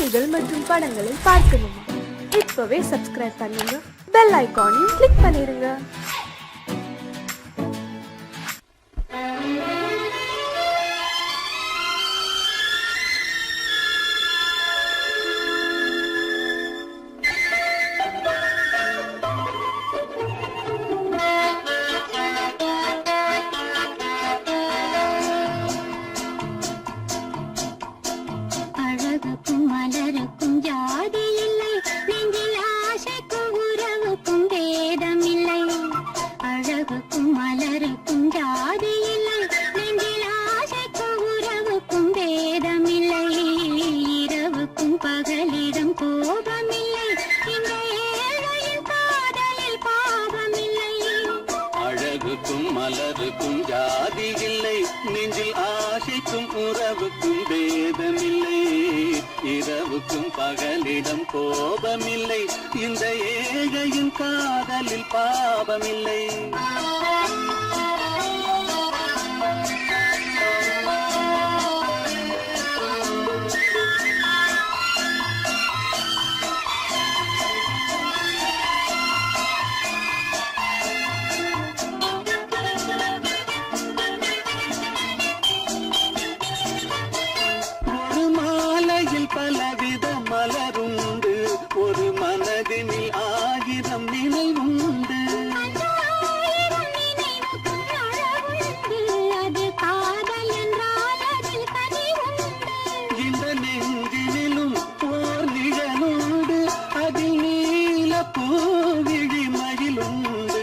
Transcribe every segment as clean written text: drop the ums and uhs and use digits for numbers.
செய்திகள் மற்றும் படங்களை பார்க்கணுமா? இப்பவே சப்ஸ்கிரைப் பண்ணுங்க, பெல் ஐகானையும் கிளிக் பண்ணிருங்க. மலருக்கும் ஜாதி இல்லை, நெஞ்சில் ஆசைக்கும் உறவுக்கும் பேதமில்லை. இரவுக்கும் பகலிடம் கோபமில்லை, இந்த ஏழையின் காதலில் பாவமில்லை. பலவித மலருண்டு, ஒரு மனதினில் ஆயிரம் நினைவுண்டு. இந்த நெஞ்சினிலும் ஓர் நிழலுண்டு, அதில் நீல பூவிழி மகிழுண்டு.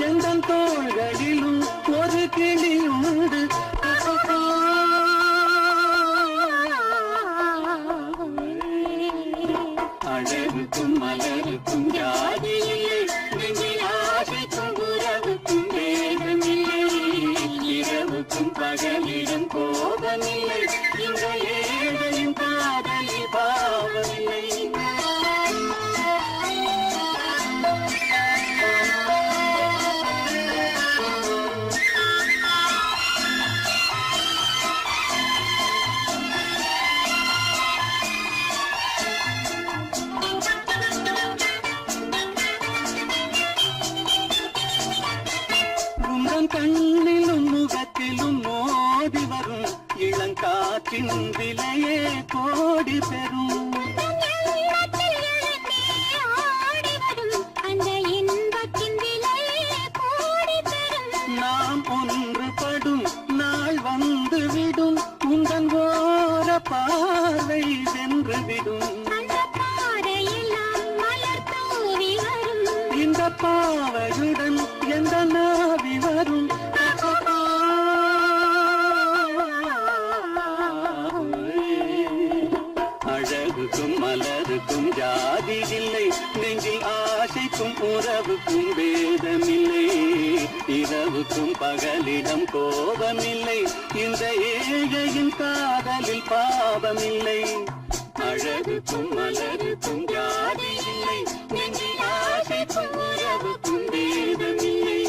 எந்த தோள்களிலும் ஒரு கிளியுண்டு. அழகுக்கும் மலருக்கும் ஜாதி இல்லை, நெஞ்சில் ஆசைக்கும் உறவுக்கும் பேதமில்லை. இரவுக்கும் பகலிடம் கோபமில்லை, இந்த ஏழையும் காதலில் பாவமில்லை. கண்ணிலும் முகத்திலும் மோதி வரும் இளங்காற்றின் விலையே கோடி பெறும். நாம் ஒன்றுபடும் நாள் வந்துவிடும், உங்கள் ஓர பார்வை வென்றுவிடும். இந்த பாவையுடன் எந்த நாவி வரும். அழகுக்கும் மலருக்கும் ஜாதி இல்லை, நெஞ்சில் ஆசைக்கும் உறவுக்கும் பேதமில்லை. இரவுக்கும் பகலிடம் கோபமில்லை, இந்த ஏழையின் காதலில் பாவமில்லை. அழகுக்கும் மலருக்கும் ஜாதி இல்லை, நெஞ்சில் ஆசைக்கும் உறவுக்கும் பேதமில்லை.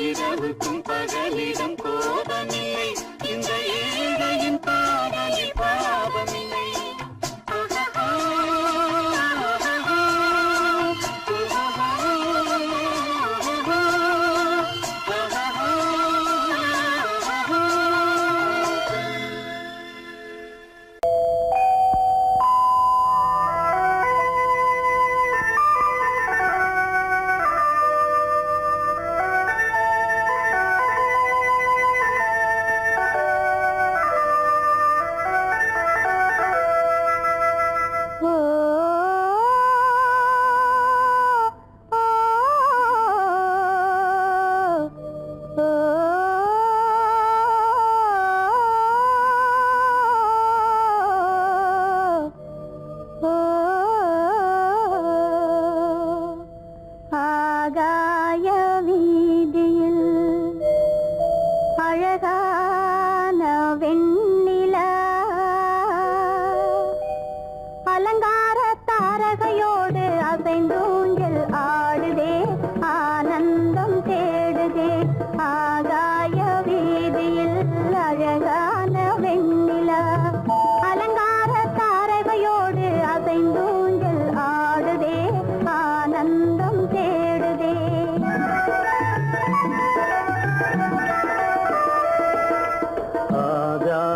இரவுக்கும் பகலிடம் கோபமில்லை, இந்த ஏழையின் காதலில் பாவமில்லை.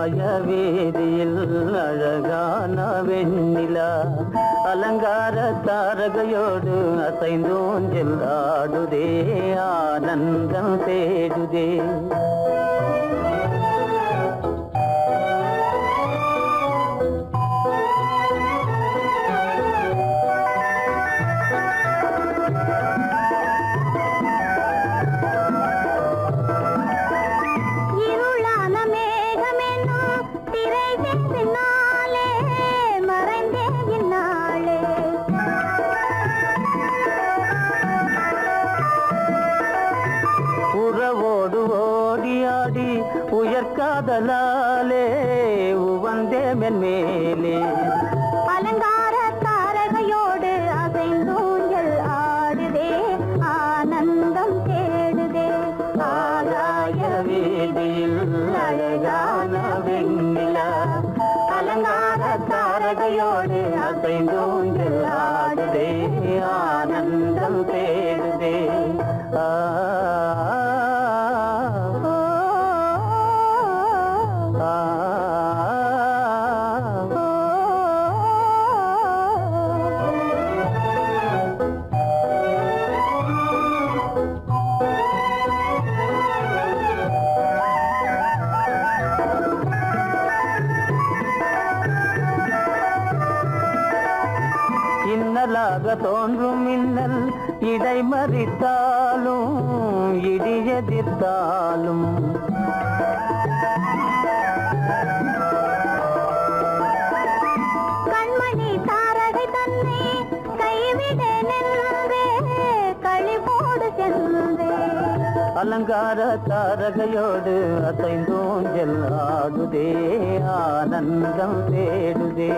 ஆகாய வீதியில் அழகான வெண்ணிலா அலங்கார தாரகையோடு அசைந்தோஞ்சல் ஆடுதே ஆனந்தம் தேடுதே. உயர்காதலாலே உவந்தே மென்மேலே அலங்கார தாரகையோடு அசைந்தூஞ்சல் ஆடுதே ஆனந்தம் தேடுதே. ஆகாய வீதியில் அழகான வெண்ணிலா அலங்கார தாரகையோடு அசைந்தூஞ்சல் ஆடுதே ஆனந்தம் தேடுதே. இன்னலாக தோன்றும் மின்னல் இடைமறித்தாலும் இடியெதிர்த்தாலும் கண்மணி தாரகை தன்னை கைவிட நின்றே களிபோடு சென்றே. அலங்கார தாரகையோடு அசைந்தோஞ்சல் ஆடுதே ஆனந்தம் தேடுதே.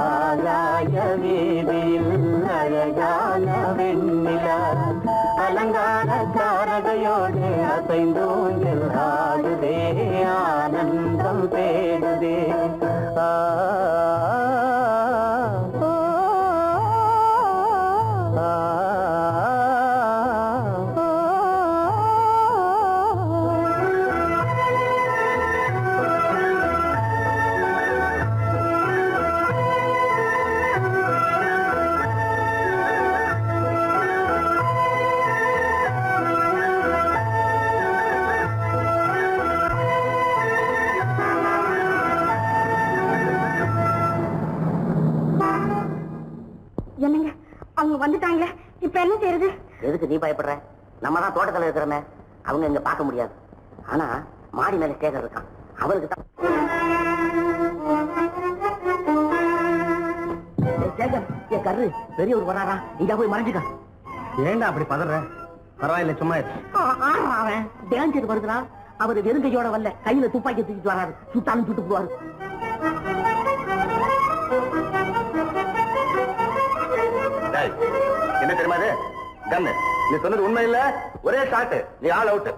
ஆகாய வீதியில் அழகான வெண்ணிலா அலங்கார தாரகையோடு அசைந்தோஞ்சல் ஆடுதே ஆனந்தம் தேடுதே. என்னங்க அவங்க வந்துட்டாங்களே, இப்ப என்ன செய்யறது? எதுக்கு நீ பயப்படுற? நம்ம தான் தோட்டத்துல இருக்கிறோமே, அவங்க இங்க பார்க்க முடியாது. ஆனா மாடி மேல ஸ்டேஜர் இருக்கான், அவருக்கு தான். கரு பெரியவர் வராரா, இங்க போய் மறைஞ்சுக்க. ஏண்டா அப்படி பதற? பரவாயில்ல, சும்மா அவன் டேஞ்சர் வருகிறான். அவரு வெறுங்கையோட வரல, கையில துப்பாக்கி தூக்கிட்டு வராரு. சுட்டாலும் சுட்டு போவாரு. என்ன தெரியுமா இது? கண்ணு, நீ சொன்னது உண்மை இல்ல, ஒரே ஷாட், நீ ஆல் அவுட்.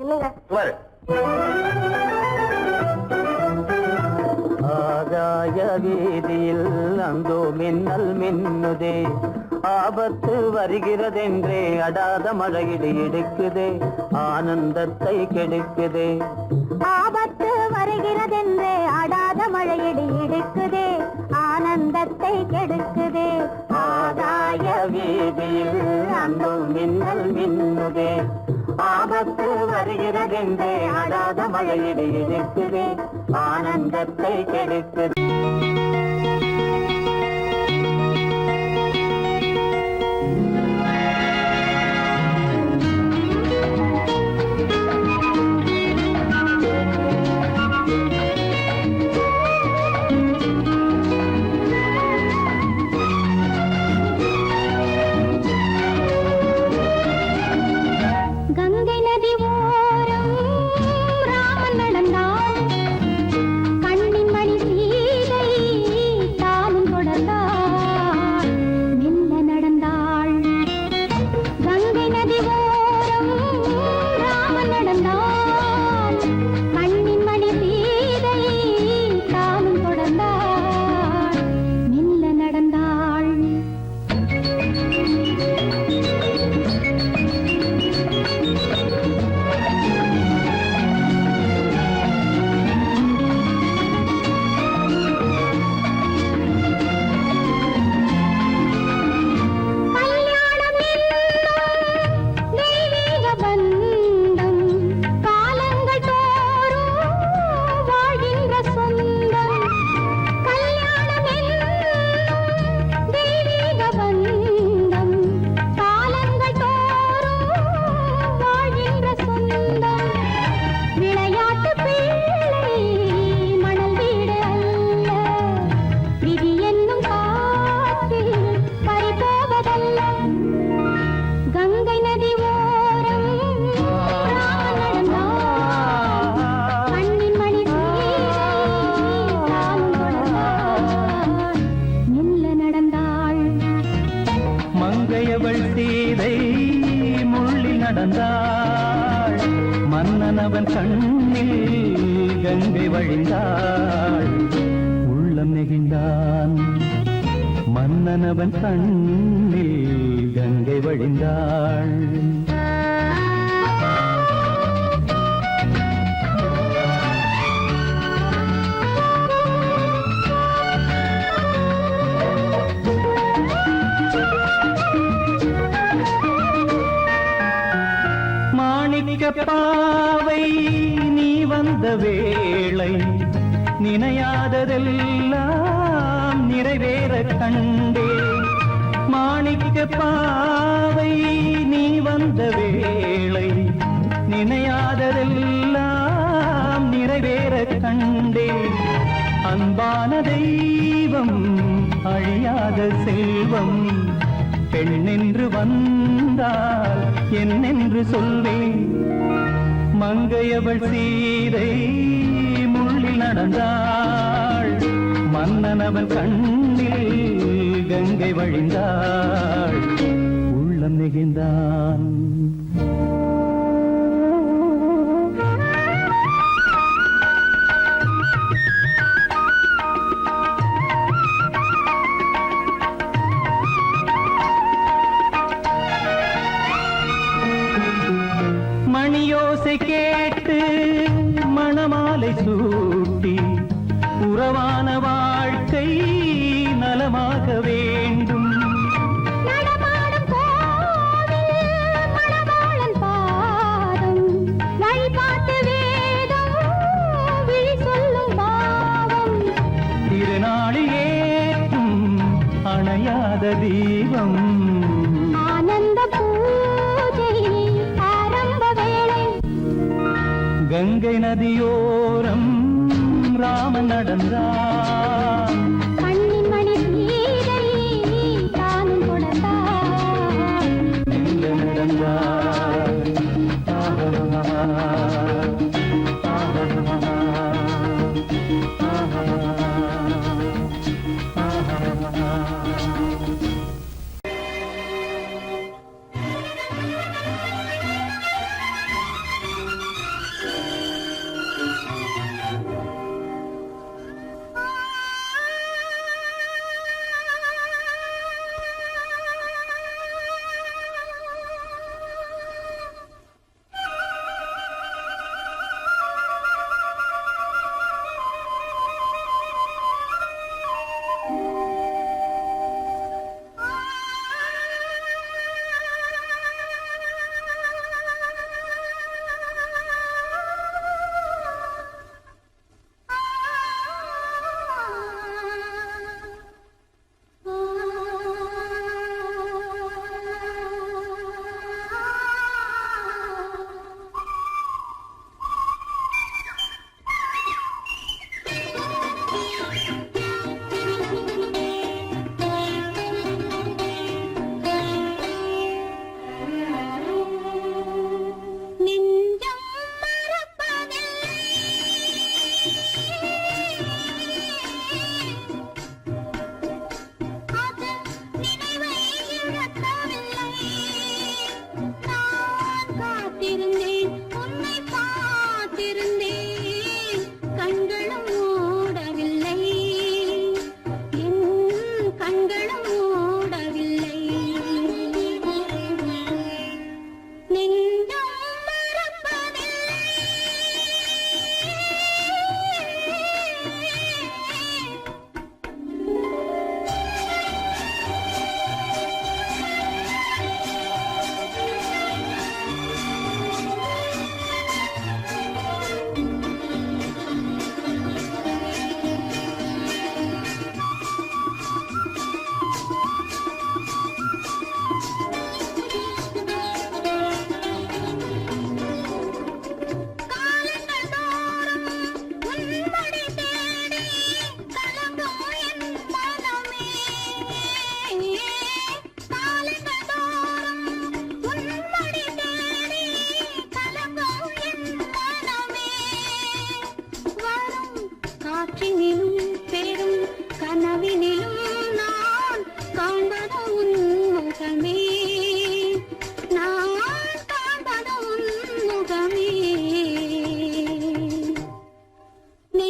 இல்லங்க சுமாரு. ஆகாய வீதியில் அந்தோ மின்னல் மின்னுதே, ஆபத்து வருகிறதென்றே அடாத மழையிடு இடுக்குதே, ஆனந்தத்தை கெடுக்குதே. ஆபத்து வருகிறதென்றே அடாத மழையிடி இடுக்குதே, ஆனந்தத்தை கெடுக்குதே. ஆகாய வீதியில் அந்தோ மின்னல் மின்னுதே, ஆபத்து வருகிறதென்றே அடாத மழையிடு இடுக்குதே, ஆனந்தத்தை கெடுக்குதே. கங்கை நதி ஓரம் ராமன் நடந்தான், கண்ணின் மணி வழிந்தாள் உள்ளம் நெகிழ்ந்தான் மன்னனவன் கண்ணில் கங்கை வழிந்தாள் பாவை நீ வந்த வேளை நினையாததெல்லாம் நிறைவேற கண்டே மாணிக்க பாவை நீ வந்த வேளை நினையாததெல்லாம் நிறைவேற கண்டே அன்பான தெய்வம் அழியாத செல்வம் பெண்ணென்று வந்தால் என்னென்று சொல்வேன் மங்கையவள் சீதை முள்ளில் நடந்தாள் மன்னனவன் கண்ணில் கங்கை வழிந்தாள் உள்ளம் நெகிழ்ந்தான் மணியோசை கேட்டு மணமாலை சூட்டி உறவான வாழ்க்கை நலமாக வேண்டும் நடமாடும் கோவில் மணவாளன் பாதம் வழிபாட்டு வேதம் விழி சொல்லும் பாவம் திருநாளில் ஏற்றும் அணையாத தீபம் ஆனந்த பூஜை ஆரம்ப வேளை கங்கை நதியோரம் ராமன் நடந்தான் கண்ணின் மணி சீதை தானும் கொடுத்தார் எங்க நடந்தான் நீ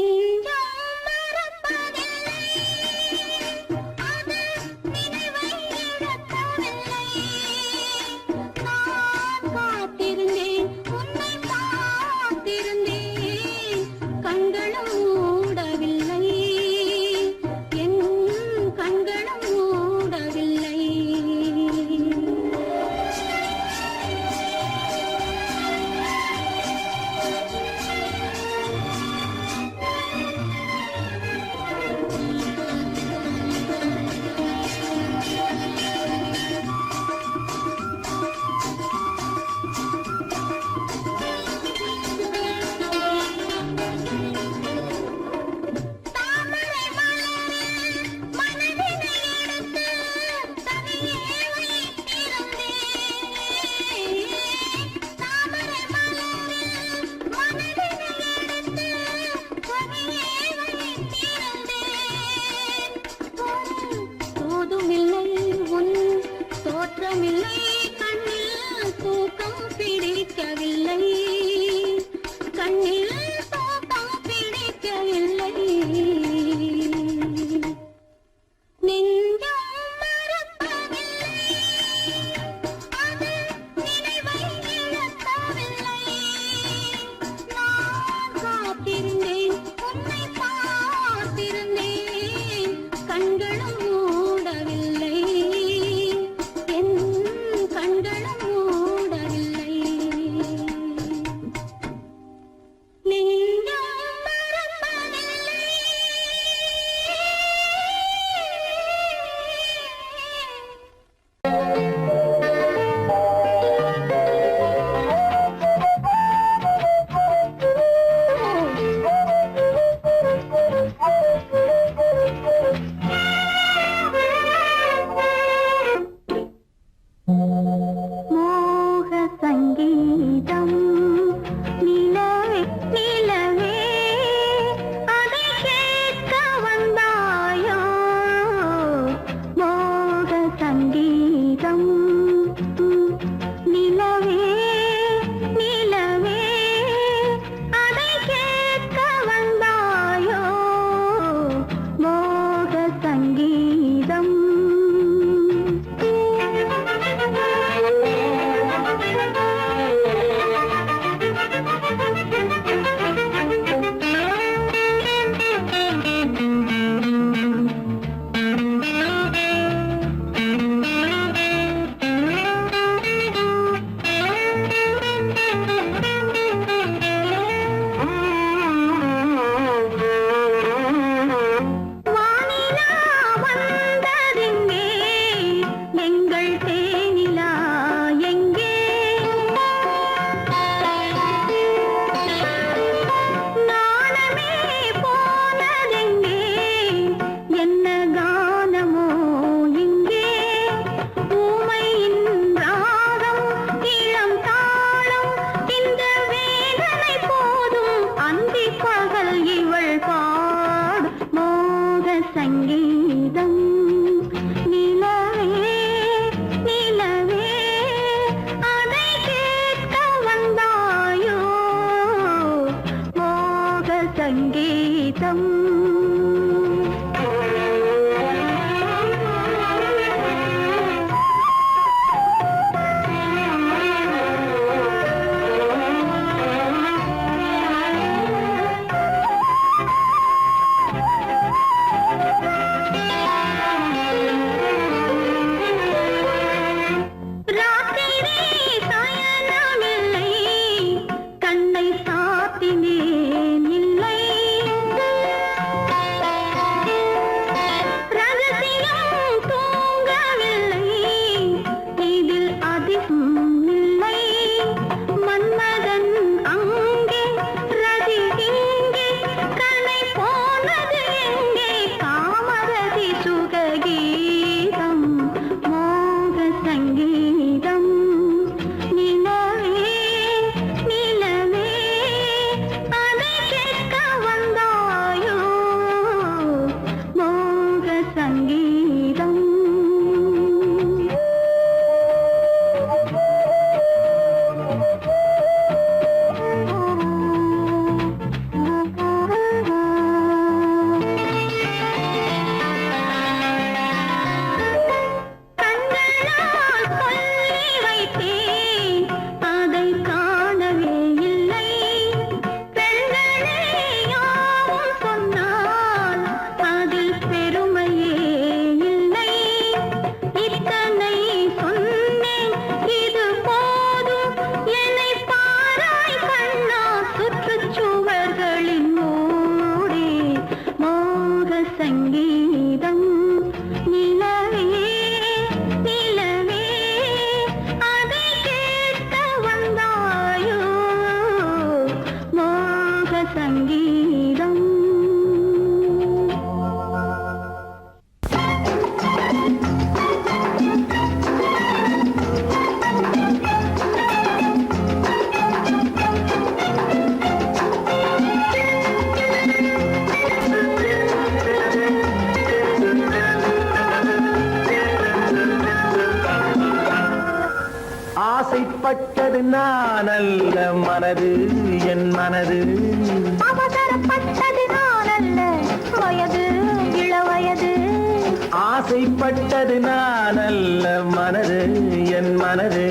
ஆசைப்பட்டது நான் அல்ல மனது என் மனது அவசரப்பட்டது நான் அல்ல வயது இளவயது ஆசைப்பட்டது நான் அல்ல மனது என் மனது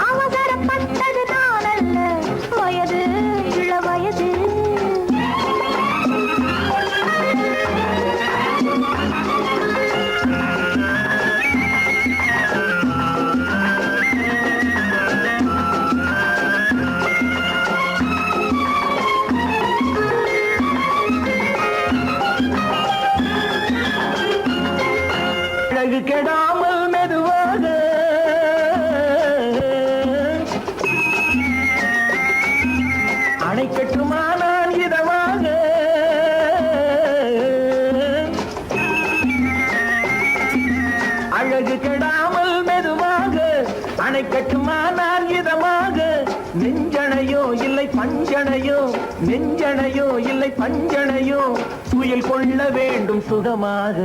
அவசரப்பட்டது நான் அல்ல வயது இளவயது அழகு கெடாமல் மெதுவாக அணைக்கட்டுமா நான் இதமாக அழகு கெடாமல் மெதுவாக அணைக்கட்டுமா நான் இதமாக நெஞ்சணையோ இல்லை பஞ்சணையோ நெஞ்சணையோ இல்லை பஞ்சணையோ துயில் கொள்ள வேண்டும் சுகமாக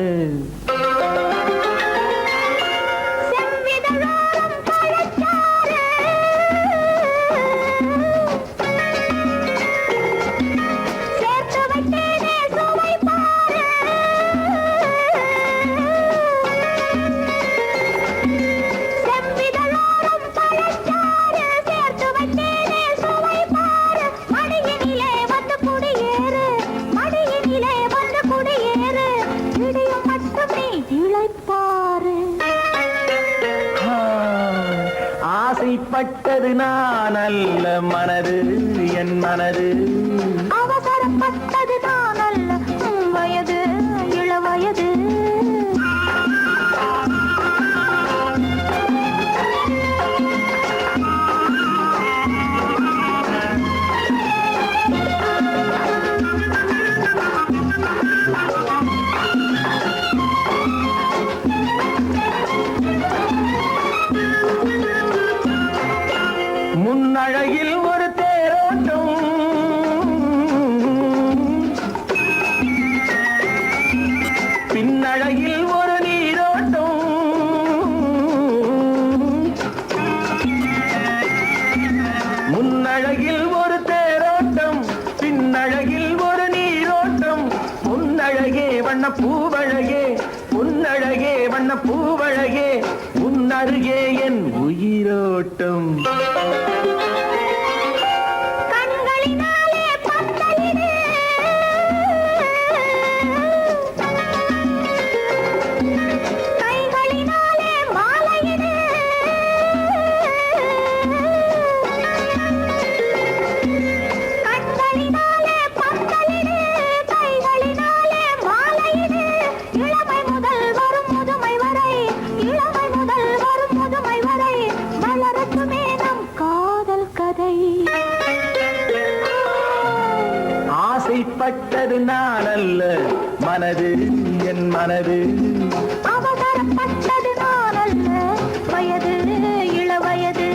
ஆசைப்பட்டது நான் அல்ல மனது என் மனது அவசரப்பட்டது நான் அல்ல வயது இளவயது முன்னழகில் ஒரு தேரோட்டம் பின்னழகில் ஒரு நீரோட்டம் முன்னழகில் ஒரு தேரோட்டம் பின்னழகில் ஒரு நீரோட்டம் உன்னழகே வண்ண பூவழகே உன்னழகே வண்ண பூவழகே உன்னருகே என் உயிரோட்டம் கண்களினாலே பந்தலிடு கைகளினாலே மாலையிடு கண்களினாலே பந்தலிடு கைகளினாலே மாலையிடு இளமை முதல் வரும் முதுமை வரை இளமை முதல் வரும் முதுமை வரை வளரட்டுமே நம் காதல் கதை ஆசைப்பட்டது நான் அல்ல மனது என் மனது அவசரப்பட்டது நான் அல்ல வயது இளவயது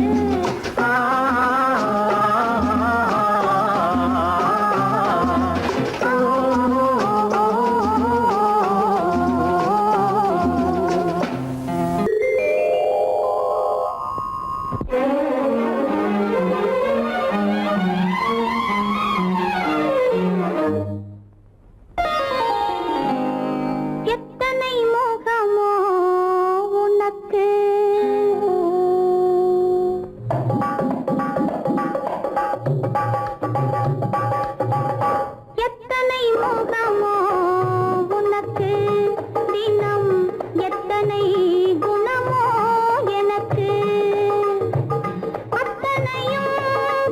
எத்தனை மோகமோ உனக்கு எத்தனை மோகமோ உனக்கு தினம் எத்தனை குணமோ எனக்கு அத்தனையும்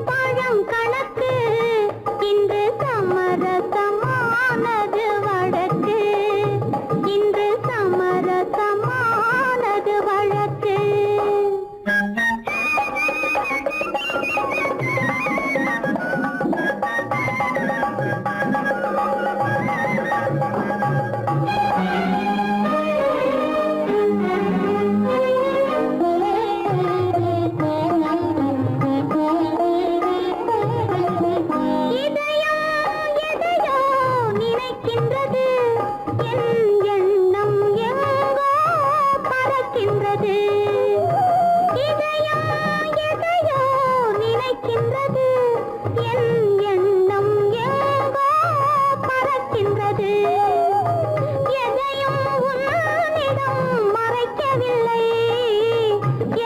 பழம் கணக்கு இன்று சமரசமானது வழக்கு இன்று சமரசமானது வழக்கு இதயம் எதையோ நினைக்கின்றது என் எண்ணம் எங்கோ பறக்கின்றது இதயம் எதையோ நினைக்கின்றது என் எண்ணம் எங்கோ பறக்கின்றது எதையும் உன்னிடம் மறைக்கவில்லை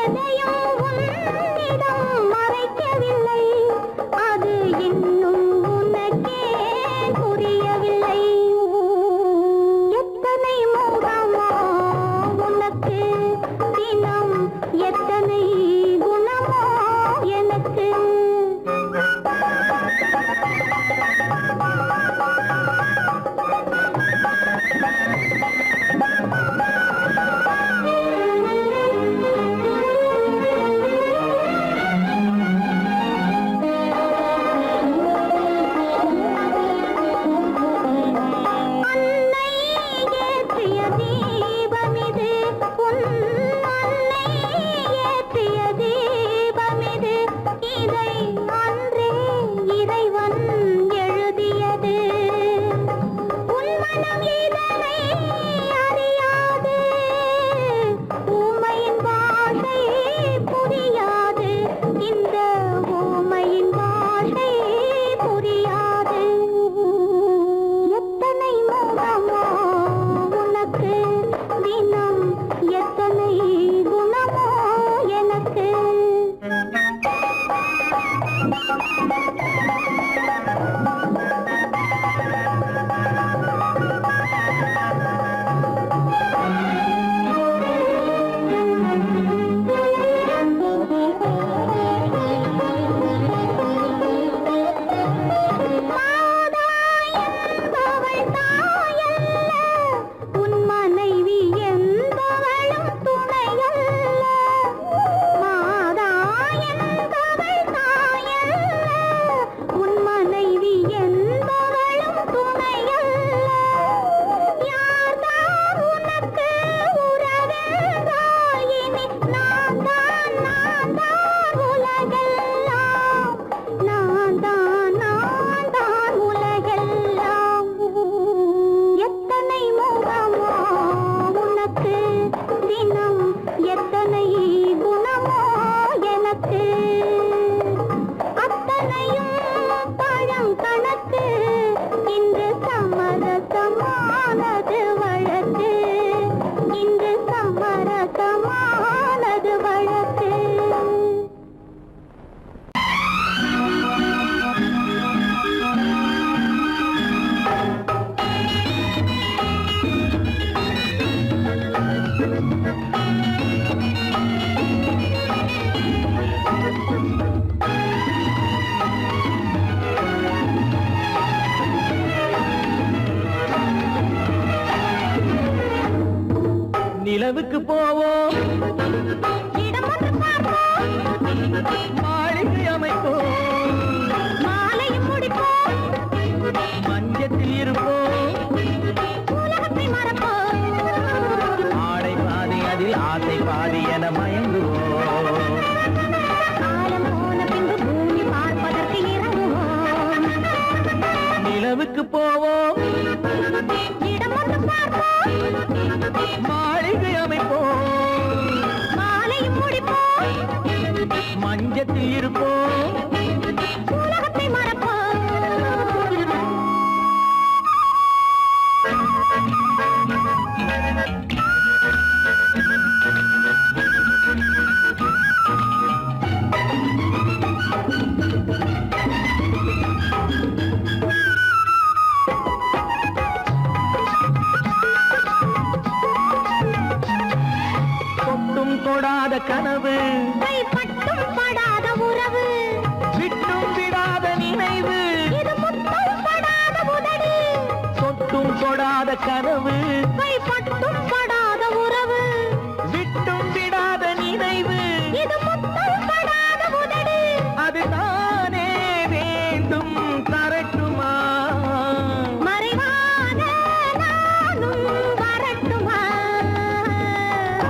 எதையும் உன்னிடம் மறைக்கவில்லை அது இன்னும் உனக்கே புரியவில்லை எத்தனை மோகமோ உனக்கு தினம் எத்தனை குணமோ எனக்கு நிலவுக்கு போவோம் இடம் ஒன்று பார்ப்போம் மாளிகை அமைப்போம் மாலையும் முடிப்போம் மஞ்சத்தில் இருப்போம் உலகத்தை மறப்போம் ஆடை பாதி அதில் ஆசை பாதி என மயங்குவோம் காலம் போன பின்பு பூமி பார்ப்பதற்கு இறங்குவோம் நிலவுக்கு போவோம் இடம் ஒன்று பார்ப்போம் மாளிகை அமைப்போம் மாலையும் முடிப்போம் மஞ்சத்தில் இருப்போம் உலகத்தை மறப்போம் தொட்டும் தொடாத கனவு கைப்பட்டும் படாத உறவு விட்டும் விடாத நினைவு இது முத்தம் படாத உதடு தொட்டும் தொடாத கனவு கைப்பட்டும் படாத உறவு விட்டும் விடாத நினைவு இது முத்தம் படாத உதடு அதுதானே வேண்டும் தரட்டுமா மறைவான நானும் வரட்டுமா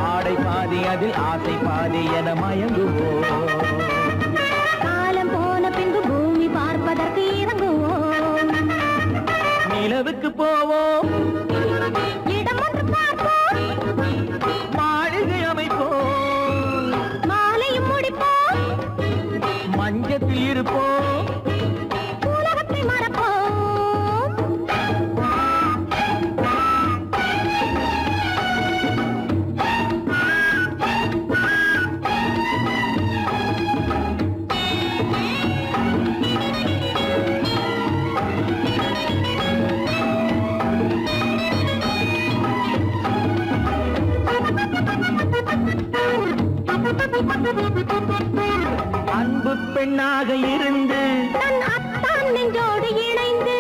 ஆடை பாதி அதில் ஆசை பாதி என மயங்குவோம் காலம் போன பின்பு பூமி பார்ப்பதற்கு இறங்குவோம் நிலவுக்கு போவோம் இடம் ஒன்று பார்ப்போம் மாளிகை அமைப்போம் மாலையும் முடிப்போம் மஞ்சத்தில் இருப்போம் உலகத்தை மறப்போம் அன்பு பெண்ணாக இருந்து தன் அத்தான் நெஞ்சோடு இணைந்து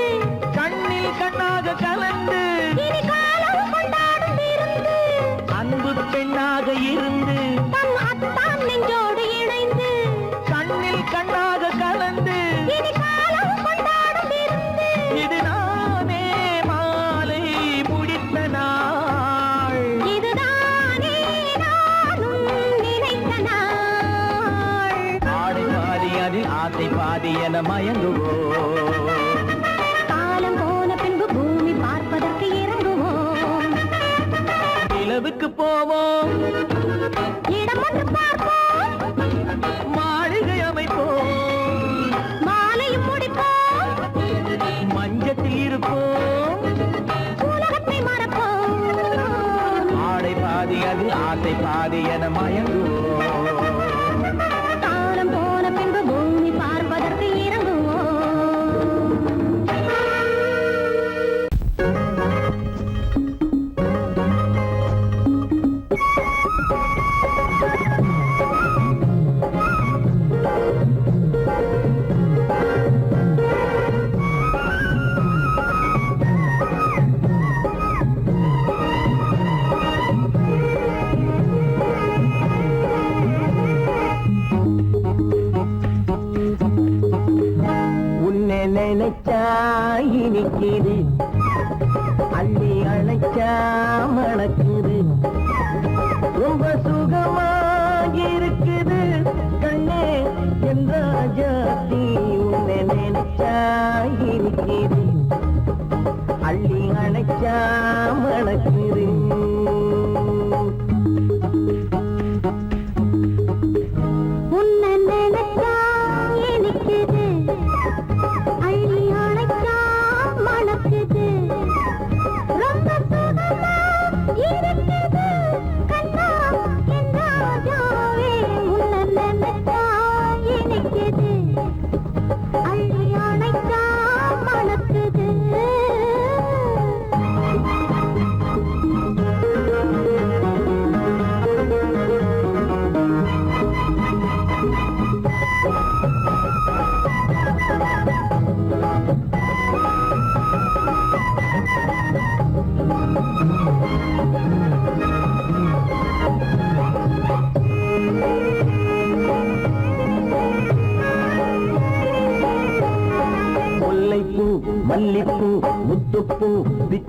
கண்ணில் கண்ணாக கலந்து இனி காலம் கொண்டாடும் விருந்து அன்பு பெண்ணாக இருந்து தன் அத்தான் நெஞ்சோடு இணைந்து கண்ணில் கண்ணாக கலந்து இனி காலம் கொண்டாடும் விருந்து இதுதானே மாலை முடித்த நாள் இதுதானே நானும் நினைத்த நாள் ஆடை பாதி அதில் ஆசை பாதி என மயங்குவோம் காலம் போன பின்பு பூமி பார்ப்பதற்கு இறங்குவோம் நிலவுக்கு போவோம் இடம் ஒன்று பார்ப்போம் மாளிகை அமைப்போம் மாலையும் முடிப்போம் மஞ்சத்தில் இருப்போம் உலகத்தை மறப்போம் ஆடை பாதி அதில் ஆசை பாதி என மயங்குவோம் காலம் போன பின்பு பூமி பார்ப்பதற்கு இறங்குவோம் உன்னை நினைச்சா இனிக்குது அள்ளி அழைச்சா மணக்குது ரொம்ப சுகமாயிருக்குது கண்ணே என்ற ஜாதி உன்னை நினைச்சா இனிக்குது அள்ளி அழைச்சா மணக்குது உன்னை நினைச்சா இனிக்குது அள்ளி அணைச்சா மணக்குது ரொம்ப சுகமா இருக்குது கண்ணா என் ராஜாவே உன்னை நினைச்சா இனிக்குது அள்ளி அணைச்சா மணக்குது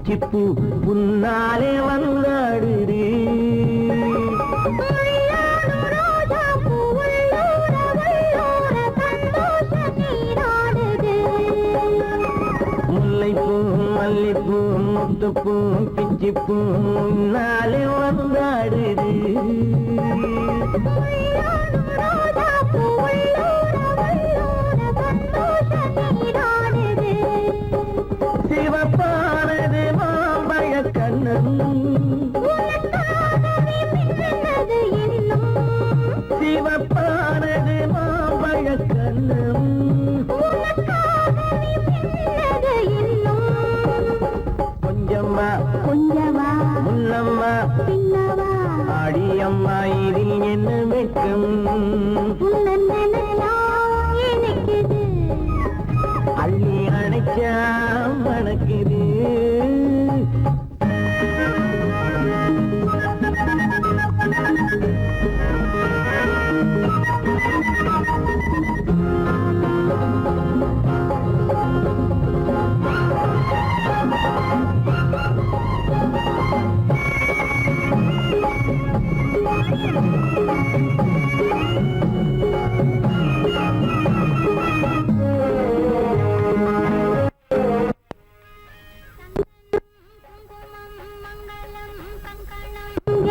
பிச்சிப்பூ உன்னாலே வந்தாடுது. முல்லைப்பூ மல்லிப்பூ முத்துப்பூ பிச்சிப்பூ உன்னாலே வந்தாடுது. சிவப்பானது மாம்பழ கண்ணம், சிவப்பானது மாம்பழ கண்ணம், கொஞ்சம்மா கொஞ்சமா முன்னம்மா பின்னவா அடியம்மா இதில் என்ன வெட்கம். உன்னை நினைச்சா எனக்குது அள்ளி அணைச்சா மணக்குது.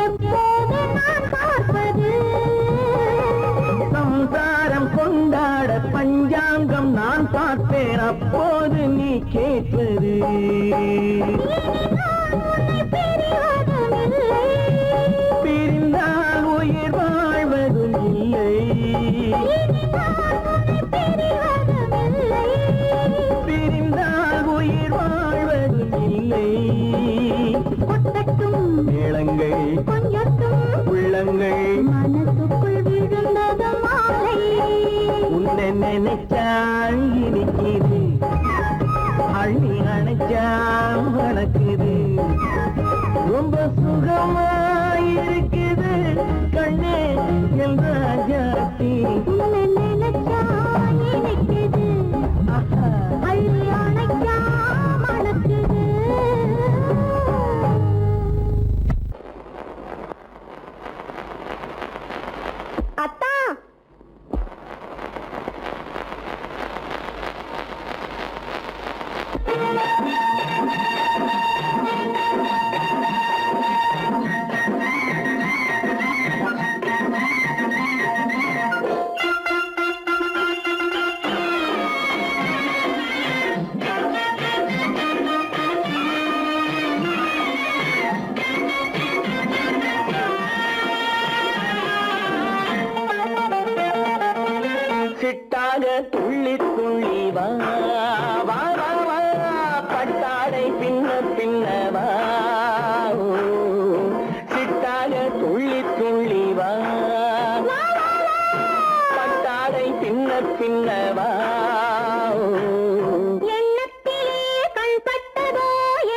எப்போது நான் பார்ப்பது சம்சாரம் கொண்டாட பஞ்சாங்கம் நான் பார்ப்பேன், அப்போது நீ கேட்பது. பிரிந்தால் உயிர் வாழ்வதும் இல்லை, பிரிந்தால் உயிர் வாழ்வதும் இல்லை. கொட்டட்டும் மேளங்கள் கொஞ்சட்டும் உள்ளங்கள் மனசுக்குள் விழுந்தது மாலை. உன்னை நினைச்சால் இனிக்குது, அள்ளி அணைச்சா மணக்குது. ரொம்ப சுகமாயிருக்குது கண்ணே என் ராஜாத்தி. உன்னை நினைச்சா எனக்குது ஆஹா. அள்ளி அணைச்சா மணக்குது. அத்தா சிட்டாக துள்ளி துள்ளி வா வா வா வா, பட்டாடை பின்ன பின்ன வா. ஓ, சிட்டாக துள்ளி துள்ளி வா, பட்டாடை பின்ன பின்ன வா. ஓ, எண்ணத்திலே கண்பட்டதோ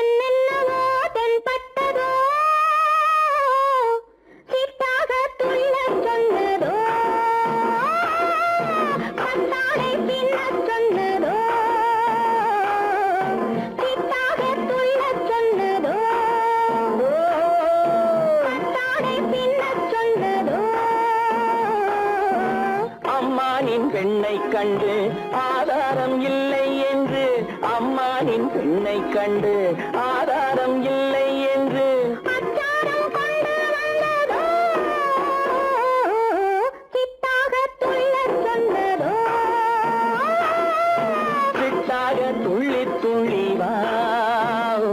என்னென்னவோ தென்பட்டதோ சிட்டாக துள்ளச் சொன்னதோ பட்டாடை பின்னச் சொன்னதோ சிட்டாக துள்ளச் சொன்னதோ பட்டாடை பின்னச் சொன்னதோ. அம்மானின் பெண்ணை கண்டு ஆதாரம் இல்லை என்று, அம்மானின் பெண்ணை கண்டு ஆதாரம் இல்லை என்று. அச்சாரம் கொண்டு வந்ததோ சிட்டாக துள்ளச் சொன்னதோ. சிட்டாக துள்ளி துள்ளி வா. ஓ,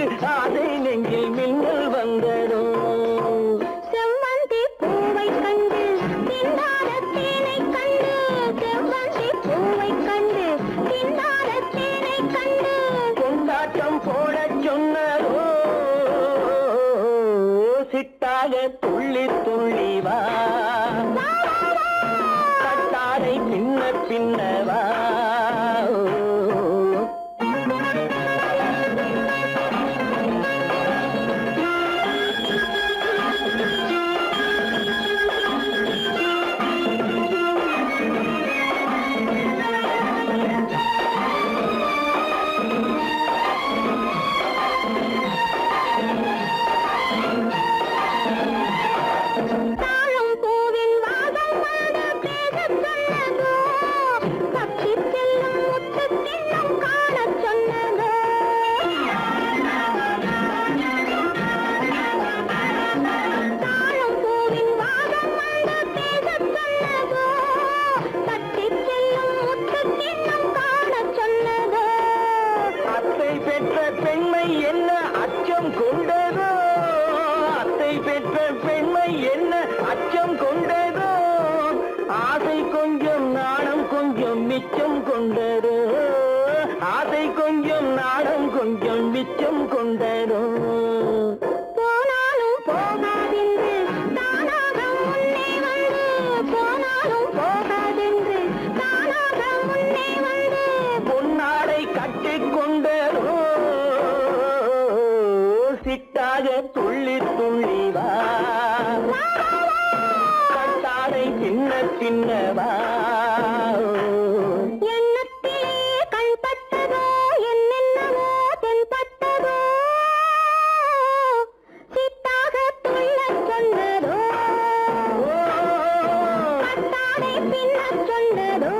ஆசை நெஞ்சில் மின்னல் வந்ததோ செவ்வந்தி பூவை கண்டு திண்டாட தேனை கண்டு செவ்வந்தி பூவை கண்டு திண்டாட தேனை கண்டு கொண்டாட்டம் போட சொன்னதோ சிட்டாக துள்ளி துள்ளி வா கட்டாரை பின்ன பின்னவா தாழம் பூவின் வாசம் வந்து பேசச் சொன்னதோ பக்ஷி செல்லும் முத்து கிண்ணம் காணச் சொன்னதோ தாழம் பூவின் வாசம் வந்து பேசச் சொன்னதோ பக்ஷி செல்லும் முத்து கிண்ணம் காணச் சொன்னதோ அத்தை பெற்ற பெண்மை என்ன அச்சம் கொண்டதோ அத்தை பெற்ற பெண்மை என்ன அச்சம் கொண்டதோ ஆசை கொஞ்சம் நாணம் கொஞ்சம் மிச்சம் கொண்டதோ ஆசை கொஞ்சம் நாணம் கொஞ்சம் மிச்சம் கொண்டதோ போனாலும் போகாதென்று தானாக முன்னே வந்து போனாலும் போகாதென்று தானாக முன்னே வந்து பொன்னாடை கட்டிக் கொண்டதோ சிட்டாக துள்ளி துள்ளி வா கட்டாடை சின்ன சின்னவா எண்ணத்திலே கண்பட்டதோ என்னென்னவோ தென்பட்டதோ சித்தாக துள்ளச் சொன்னதோ கட்டாடை பின்னச் சொன்னதோ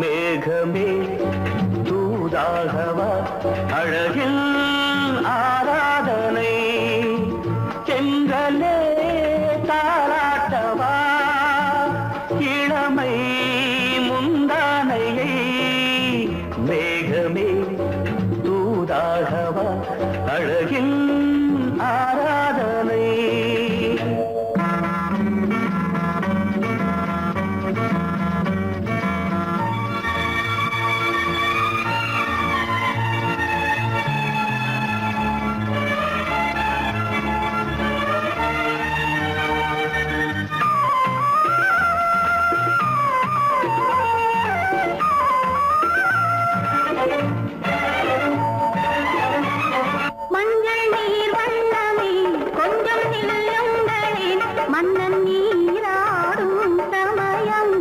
மேகமே தூதாகவா அழகில் ஆராதனை செங்கலே தாராட்டவா இளமை முந்தானையை மேகமே தூதாகவா அழகில் ஆராதனை மஞ்சள் நீர் வண்ணமே கொஞ்சம் நில்லுங்களேன் மன்னன் நீராடும் சமயம்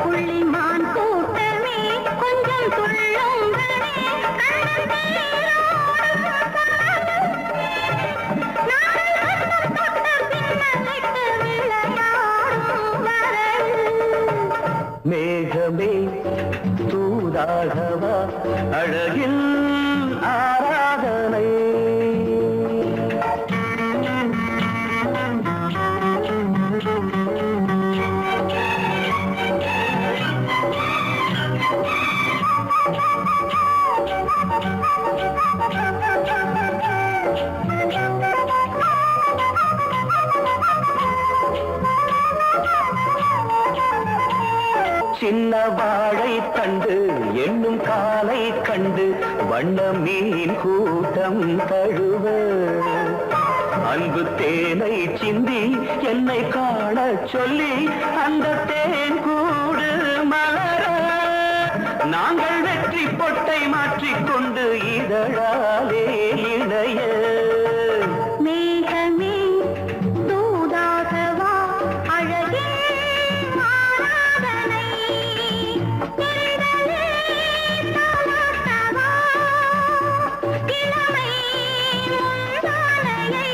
புள்ளிமான் கூட்டமே கொஞ்சம் துள்ளுங்களே கண்ணன் நீராடும் சமயம் நாளை வண்ணம் தொட்ட பின்னலிட்டு விளையாடும் வரல் மேகமே தூதாகவா அழகில் ஆராதனை சின்ன வாழை தண்டு என்னும் காலை கண்டு வண்ண மீன் கூட்டம் தழுவ அன்பு தேனை சிந்தி என்னை காண சொல்லி அந்த தேன் கூடு மலர நாங்கள் வெற்றி பொட்டை மாற்றிக்கொண்டு இதழாலே இணைய மேகமே தூதாகவா அழகே ஆராதனை நிழலே தாலாட்டவா கிழமை முந்தானையை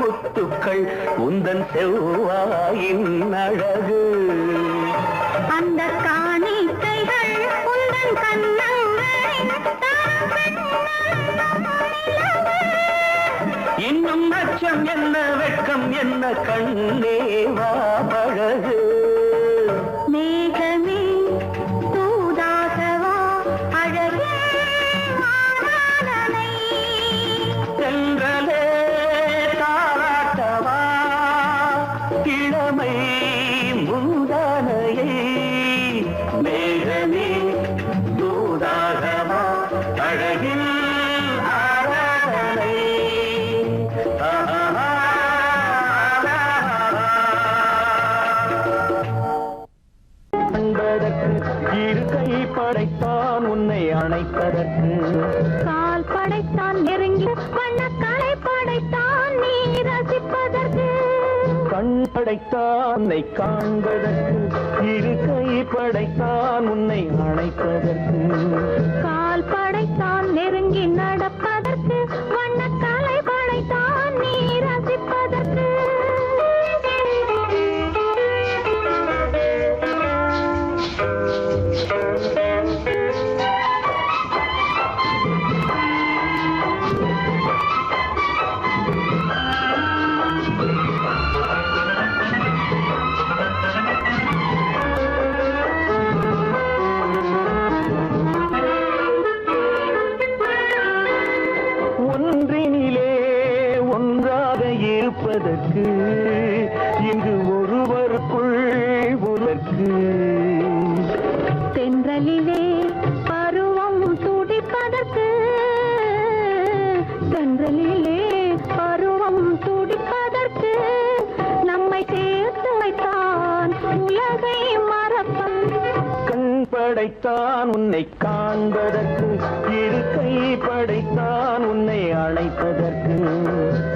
முத்துக்கள் உந்தன் செவ்வாயின் அழகு. அந்த காணிக்கைகள் உந்தன் கண்ணங்களின் இன்னும் அச்சம் என்ன வெட்கம் என்ன கண்ணே வா பழகு. மேகமே தூதாகவா அழகே ஆராதனை. சென்றலே தாராட்டவா இளமை முந்தானையை. மேகமே தூதாகவா அழகில் ஆராதனை. இரு கை படைத்தான் உன்னை அணைப்பதற்கு. கால் படைத்தான் நெருங்கி வண்ணக்காலை படைத்தான் நீ ரசிப்பதற்கு. கண் படைத்தான் உன்னை காண்பதற்கு. இரு கை படைத்தான் உன்னை அணைப்பதற்கு. கால் படைத்தான் நெருங்கி நடப்பதற்கு. வண்ணக்காலை படைத்தான் நீ ரசிப்பதற்கு. ஒன்றினிலே ஒன்றாக இருப்பதற்கு இங்கு ஒருவருக்குள் ஒருவருக்கு. தென்றலிலே பருவம் துடிப்பதற்கு. தென்றலிலே பருவம் துடிப்பதற்கு. நம்மை சேர்த்து வைத்தான் உலகை மறப்பன். கண் படைத்தான் உன்னை காண்பதற்கு. இரு கை படைத்தான் உன்னை அழைப்பதற்கு.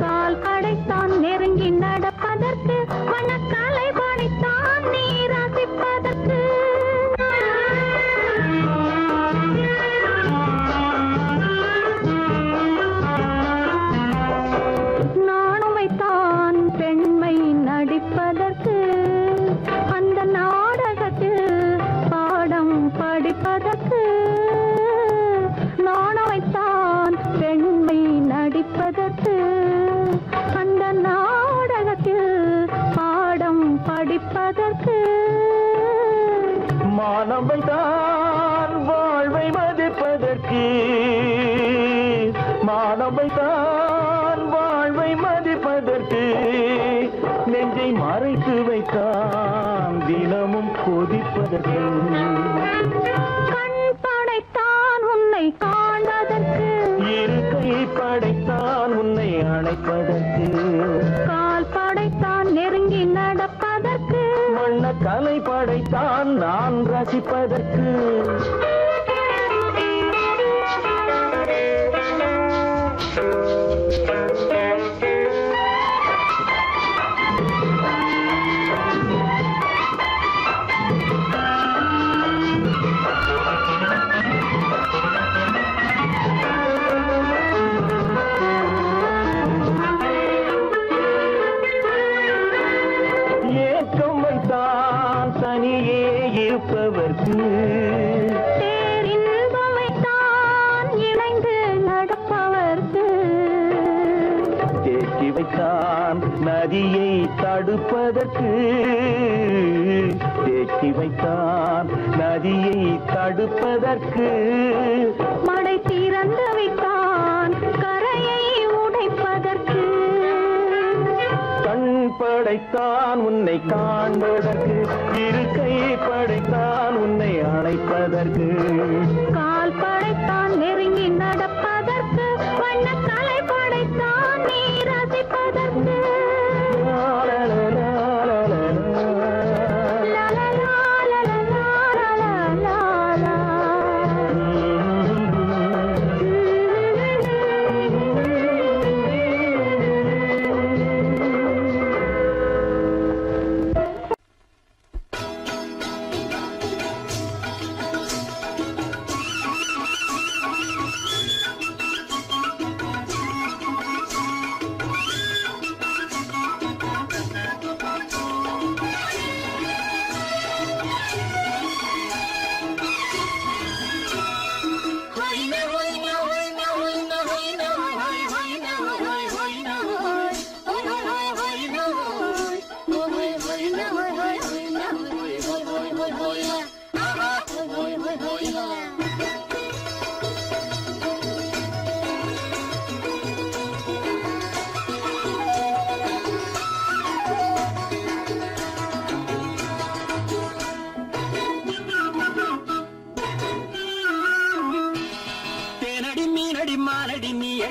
கால் படைத்தான் நெருங்கி நடப்பதற்கு. வனக்காலை படைத்தான் நீ ரசிப்பதற்கு. நானும் வைத்தான் பெண்மை நடிப்பதற்கு. அந்த நாடகத்தில் பாடம் படிப்பதற்கு. நானும் வைத்தான் பெண்மை நடிப்பதற்கு. அந்த நாடகத்தில் பாடம் படிப்பதற்கு. மானவை தான் வாழ்வை மதிப்பதற்கு. மானவை தான் வாழ்வை மதிப்பதற்கு. நெஞ்சை மறைத்து வைத்தான் தினமும் கொதிப்பதற்கு. கண் படைத்தான் உன்னை காண்பதற்கு. இரு கை படைத்தான் உன்னை அணைப்பதற்கு. கால் படைத்தான் நெருங்கி நடப்பதற்கு. வண்ண கலை படைத்தான் நான் ரசிப்பதற்கு. ஏக்கம் வைத்தான் தனியே இருப்பவர்க்கு. பேரின்பம் வைத்தான் இணைந்து நடப்பவர்க்கு. தேக்கி வைத்தான் நதியை தடுப்பதற்கு. தேக்கி வைத்தான் நதியை தடுப்பதற்கு. மடை திறந்து வைத்தான் கரையை உடைப்பதற்கு. கண் படைத்தான் உன்னை காண்பதற்கு. இரு கை படைத்தான் உன்னை அணைப்பதற்கு. கால் படைத்தான் நெருங்கி நடப்பதற்கு. வண்ணக்கலை படைத்தான் நீ ரசிப்பதற்கு.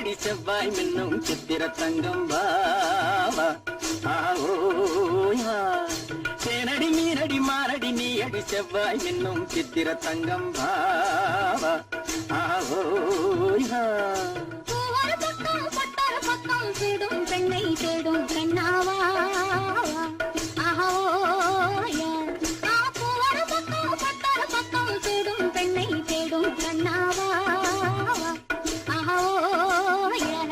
நீரடி செவ்வாய் மின்னும் சித்திர தங்கம் வாவா ஆவோயா தேனடி மீனடி மாரடி நீயடி செவ்வாய் மின்னும் சித்திர தங்கம் வாவா ஆவோயா பூவர பக்கம் பட்டர பக்கம் தேடும் பெண்ணை தேடும் கண்ணாவா ஆஹோயா பூவர பக்கம் பட்டர பக்கம் தேடும் பெண்ணை தேடும் கண்ணாவா ஆஹோயா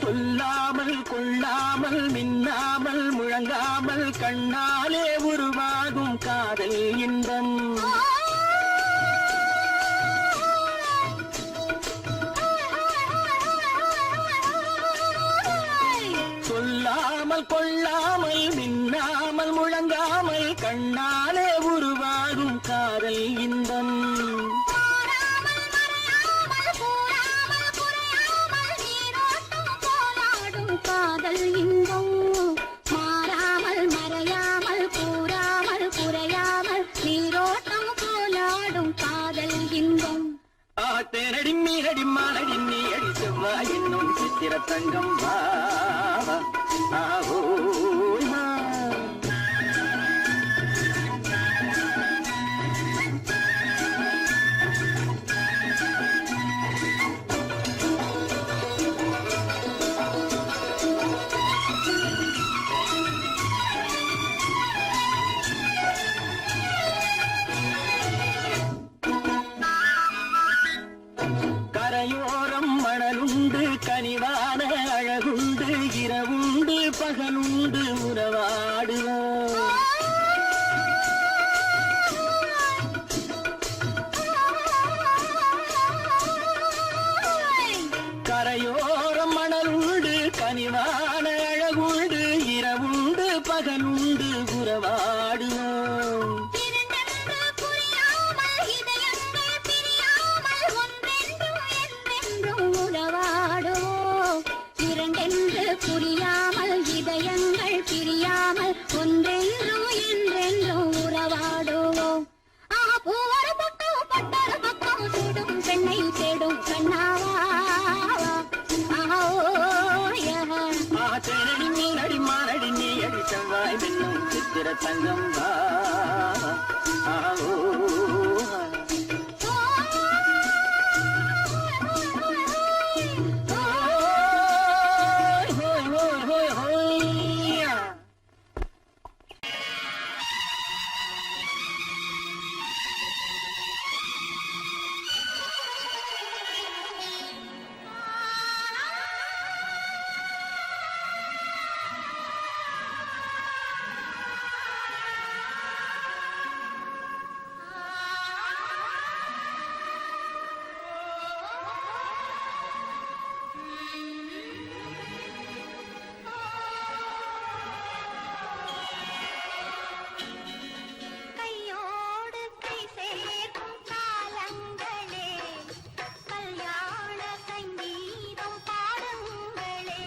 சொல்லாமல் கொள்ளாமல் மின்னாமல் முழங்காமல் கண்ணாலே உருவாகும் காதல் இன்பம் சொல்லாமல் கொள்ளாமல் மின்னாமல் முழங்காமல் கண்ணாலே உருவாகும் காதல் இன்பம் காதல் இன்பம் மாறாமல் மறையாமல் கூறாமல் குறையாமல் நீரோட்டம் போலாடும் காதல் இன்பம் தேனடி மீனடி மானடி நீயடி செவ்வாய் என்னும் சித்திர தங்கம் வாவா ஆவோயா கரையோரம் மணலுண்டு கனிவான அழகுண்டு இரவுண்டு பகலுண்டு உறவாடுவோம் கரையோரம் மணலுண்டு கனிவான அழகுண்டு இரவுண்டு பகலுண்டு உறவாடுவோம் புரியாமல் இதயங்கள் பிரியாமல் ஒன்றென்றும் என்றென்றும் உறவாடுவோம் பூவர பக்கம் பட்டர பக்கம் தேடும் பெண்ணை தேடும் கண்ணாவா தேனடி மீனடி மானடி நீயடி செவ்வாய் மின்னும் சித்திர தங்கம் வாவா ஆவோயா கையோடு கை சேர்க்கும் காலங்களே கல்யாண சங்கீதம் பாடுங்களே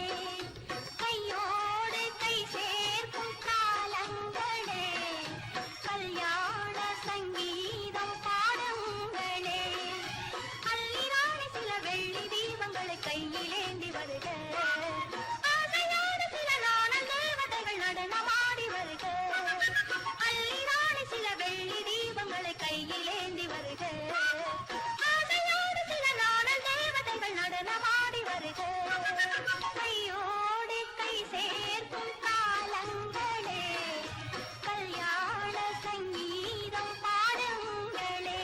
கையோடு கை சேர்க்கும் காலங்களே கல்யாண சங்கீதம் பாடுங்களே அள்ளிராணி சில வெள்ளி தீபங்களை கையிலேந்தி வருக ஆசையோடு சில நாணல் தேவதைகள் நடனமாடி வருக அள்ளிராணி சில வெள்ளி தீபங்களை கையிலேந்தி வருக ஆசையோடு சில நாணல் தேவதைகள் நடனமாடி வருக கையோடு கை சேர்க்கும் காலங்களே கல்யாண சங்கீதம் பாடுங்களே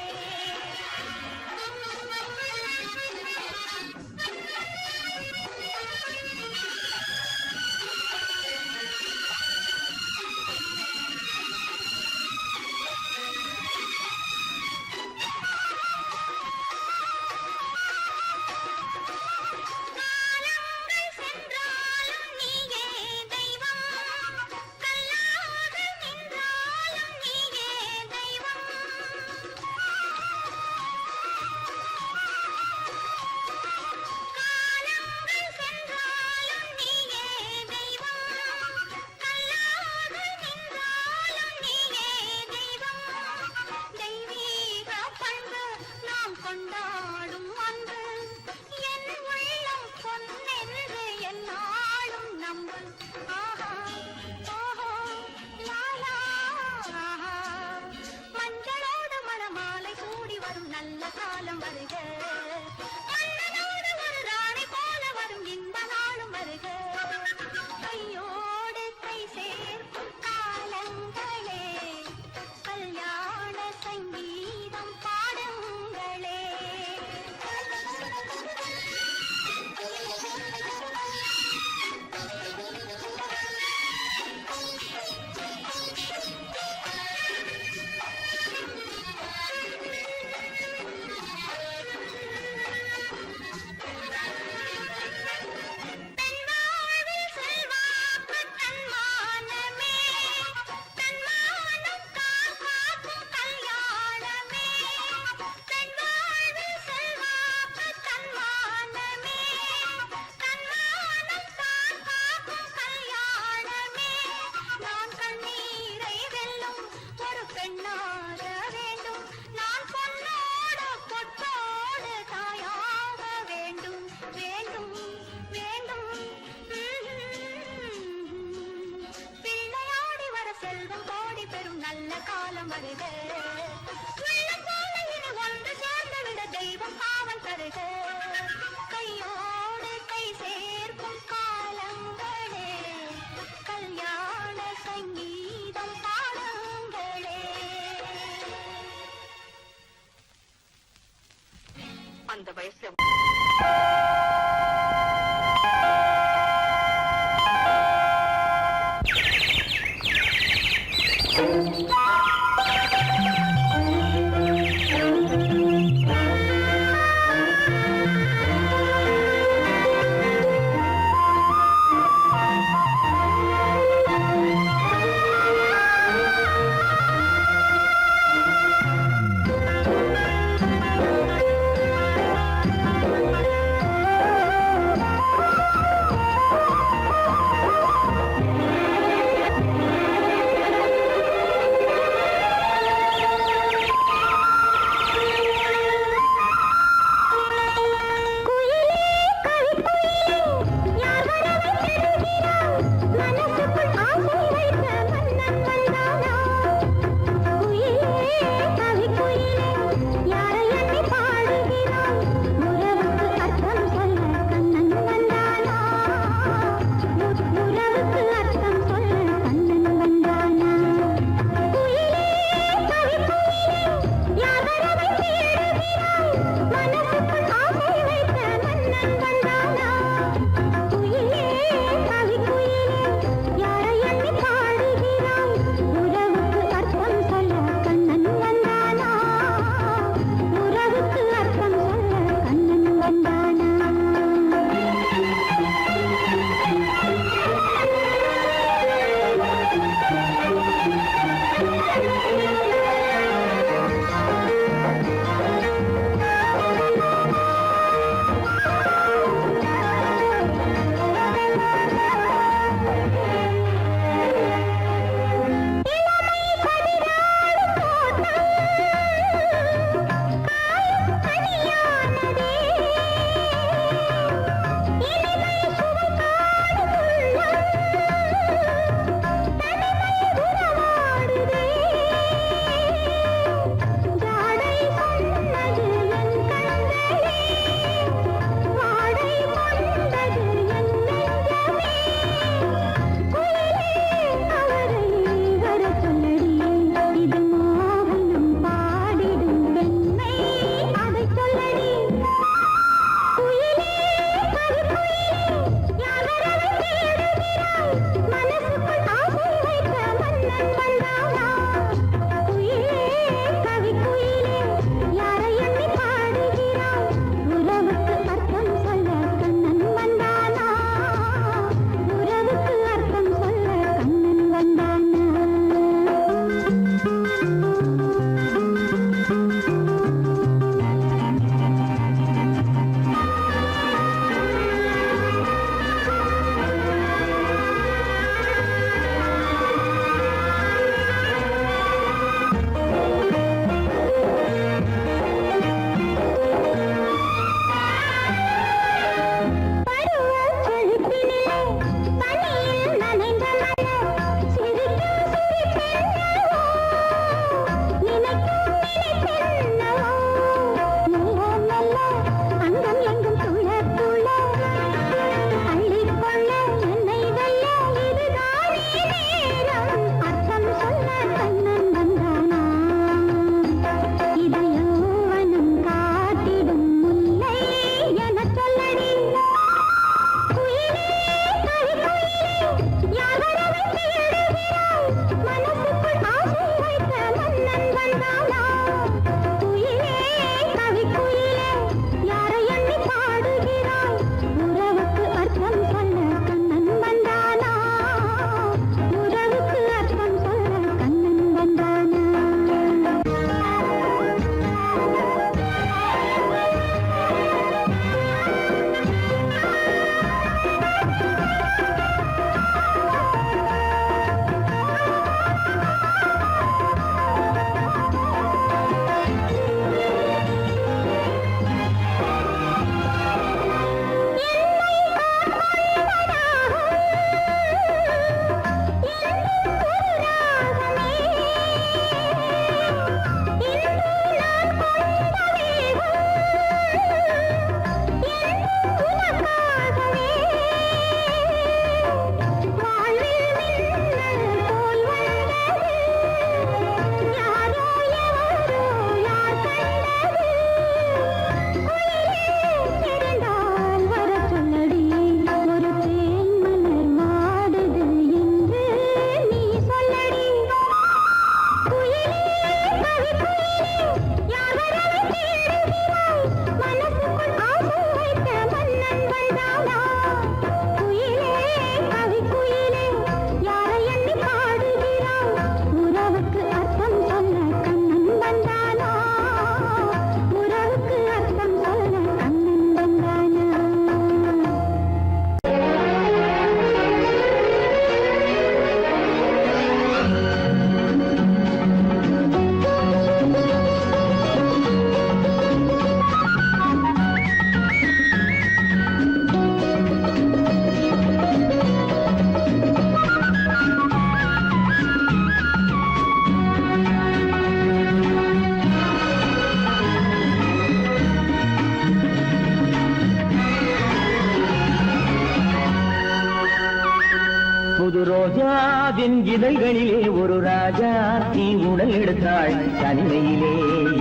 ரோஜாவின் இதழ்களிலே ஒரு ராஜா தீ உடல் எடுத்தாள் தனிமையிலே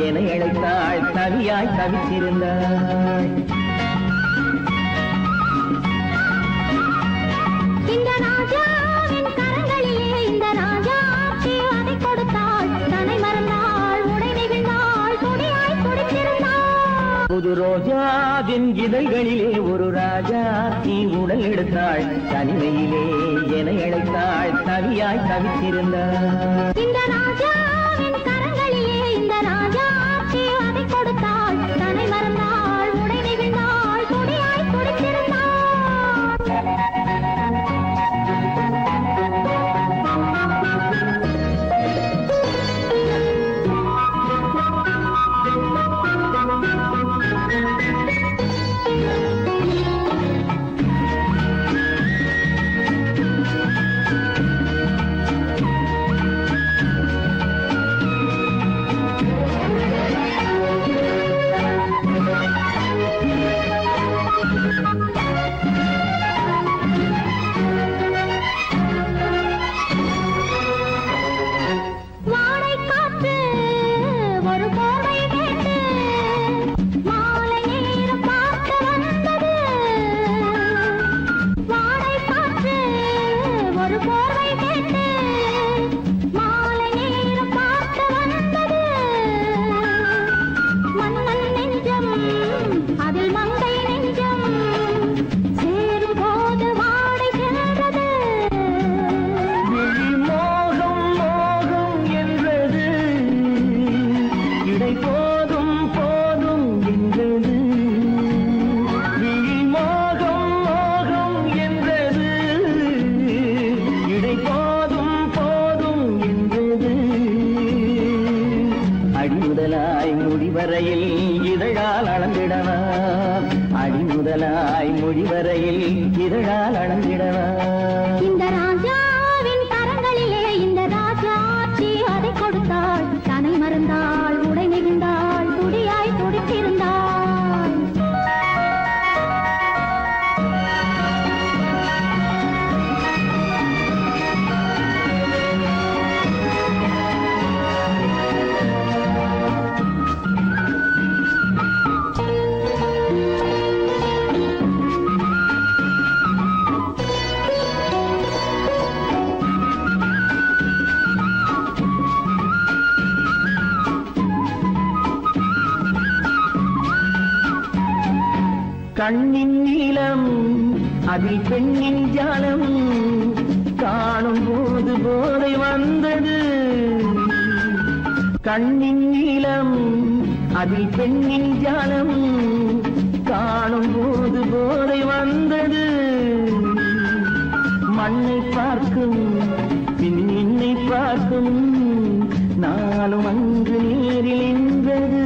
என அழைத்தாள் தவியாய் தவித்திருந்தாள் ரோஜாவின் இதழ்களிலே ஒரு ராஜாத்தி உடல் எடுத்தாள் தனிமையிலே என அழைத்தாள் தவியாய் தவித்திருந்தாள் இந்த ராஜாவின் கரங்களிலே இந்த ராஜாத்தி அதை கொடுத்தாள் தன்னை மறந்தாள் உடை நெகிழ்ந்தாள் துடியாய் துடித்திருந்தாள் இதழால் அளந்திடவா இந்த ராஜாவின் கரங்களிலே இந்த ராஜாச்சி அதை கொடுத்தாள் தன்னை மறந்தாள் உடை நெகிழ்ந்தாள் துடியாய் துடித்திருந்தாள் கண்ணின் நீளம் அதில் பெண்ணின் ஜாலம் காணும் போது போதை வந்தது கண்ணின் நீளம் அதில் பெண்ணின் ஜாலம் காணும் போது போதை வந்தது மண்ணை பார்க்கும் பின் என்னை பார்க்கும் நாளும் அங்கு நேரில் நின்றது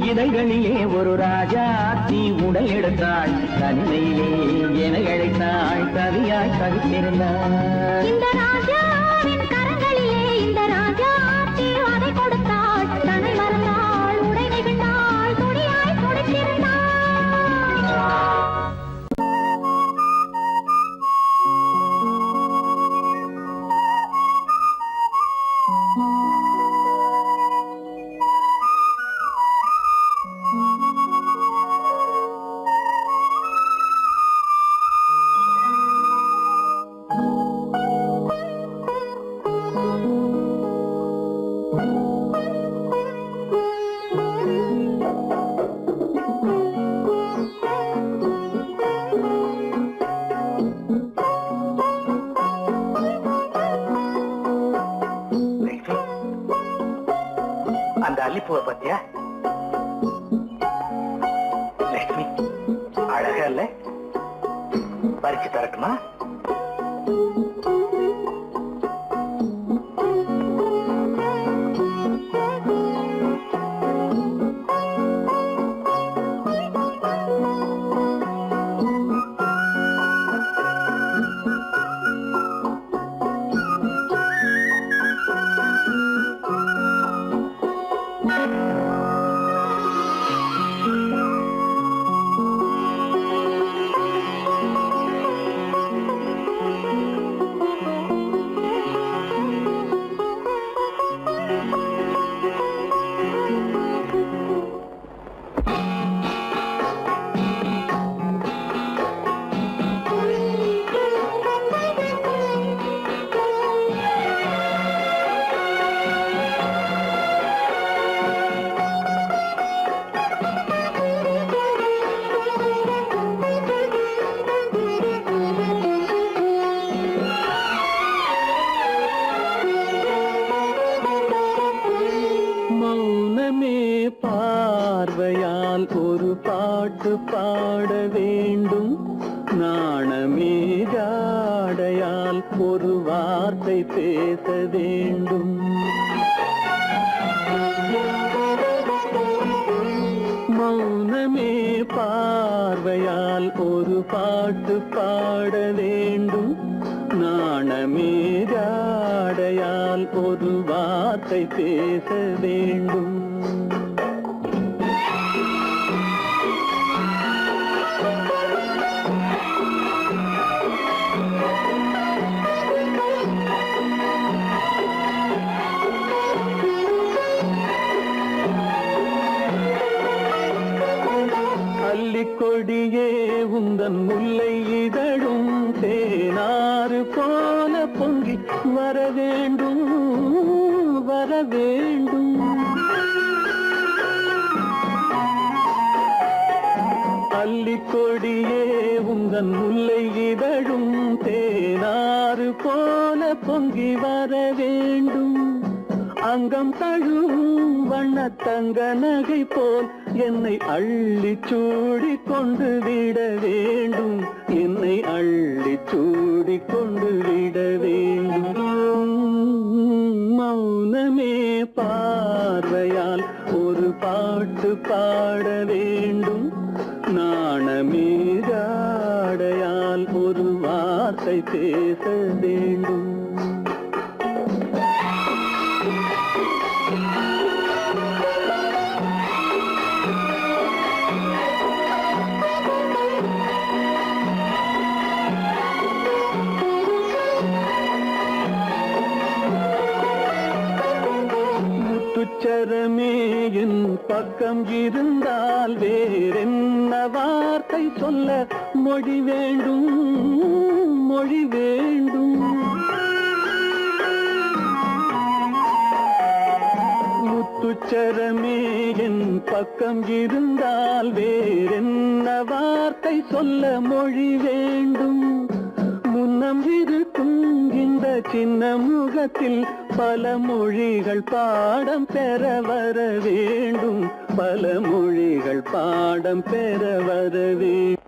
இதழ்களிலே ஒரு ராஜாத்தி உடல் எடுத்தாள் தனிமையிலே என அழைத்தாள் தவியாய் தவித்திருந்தாள் இந்த ராஜாவின் கரங்களிலே இந்த ராஜாத்தி அதை கொடுத்தாள் தன்னை மறந்தாள் உடை நெகிழ்ந்தாள் துடியாய் துடித்திருந்தாள் அந்த அல்லிப்பூவை பத்தியா லட்சுமி அழகா இல்ல பறிச்சு தரட்டுமா வேண்டும். நாணமே ஜாடையால் ஒரு வார்த்தை பேச வேண்டும். மௌனமே பார்வையால் ஒரு பாட்டு பாட வேண்டும். நாணமே ஜாடையால் ஒரு வார்த்தை பேச வேண்டும். கொடியே உந்தன் முல்லை இதழும் தேனாறு போல பொங்கி வர வேண்டும் வர வேண்டும். அல்லிக்கொடியே உந்தன் முல்லை இதழும் தேனாறு போல பொங்கி வர வேண்டும். அங்கம் தழுவும் வண்ணத்தங்க நகை போல் என்னை அள்ளி சூடி கொண்டு விட வேண்டும். என்னை அள்ளி சூடி கொண்டு விட வேண்டும். மௌனமே பார்வையால் ஒரு பாட்டு பாட வேண்டும். நாணமே ஜாடையால் ஒரு வார்த்தை பேச வேண்டும். முத்துச்சரமே என் பக்கம் இருந்தால் வேறென்ன வார்த்தை சொல்ல மொழி வேண்டும் மொழி வேண்டும். முத்துச்சரமே என் பக்கம் இருந்தால் வேறென்ன வார்த்தை சொல்ல மொழி வேண்டும். முன்னம் இருக்கும் இந்த சின்ன முகத்தில் பல மொழிகள் பாடம் பெற வர வேண்டும். பல மொழிகள் பாடம் பெற வர வேண்டும்.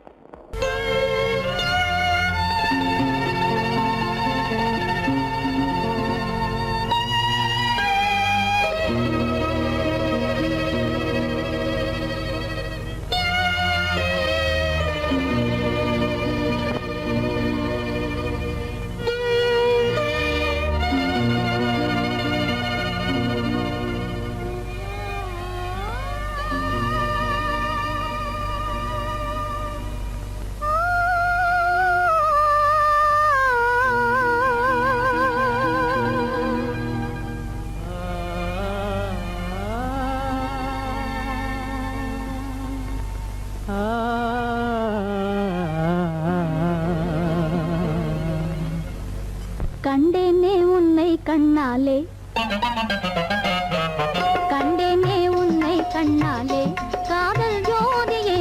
கண்டேனே உன்னை கண்ணாலே கண்டேனே உன்னை கண்ணாலே காதல் ஜோதியே.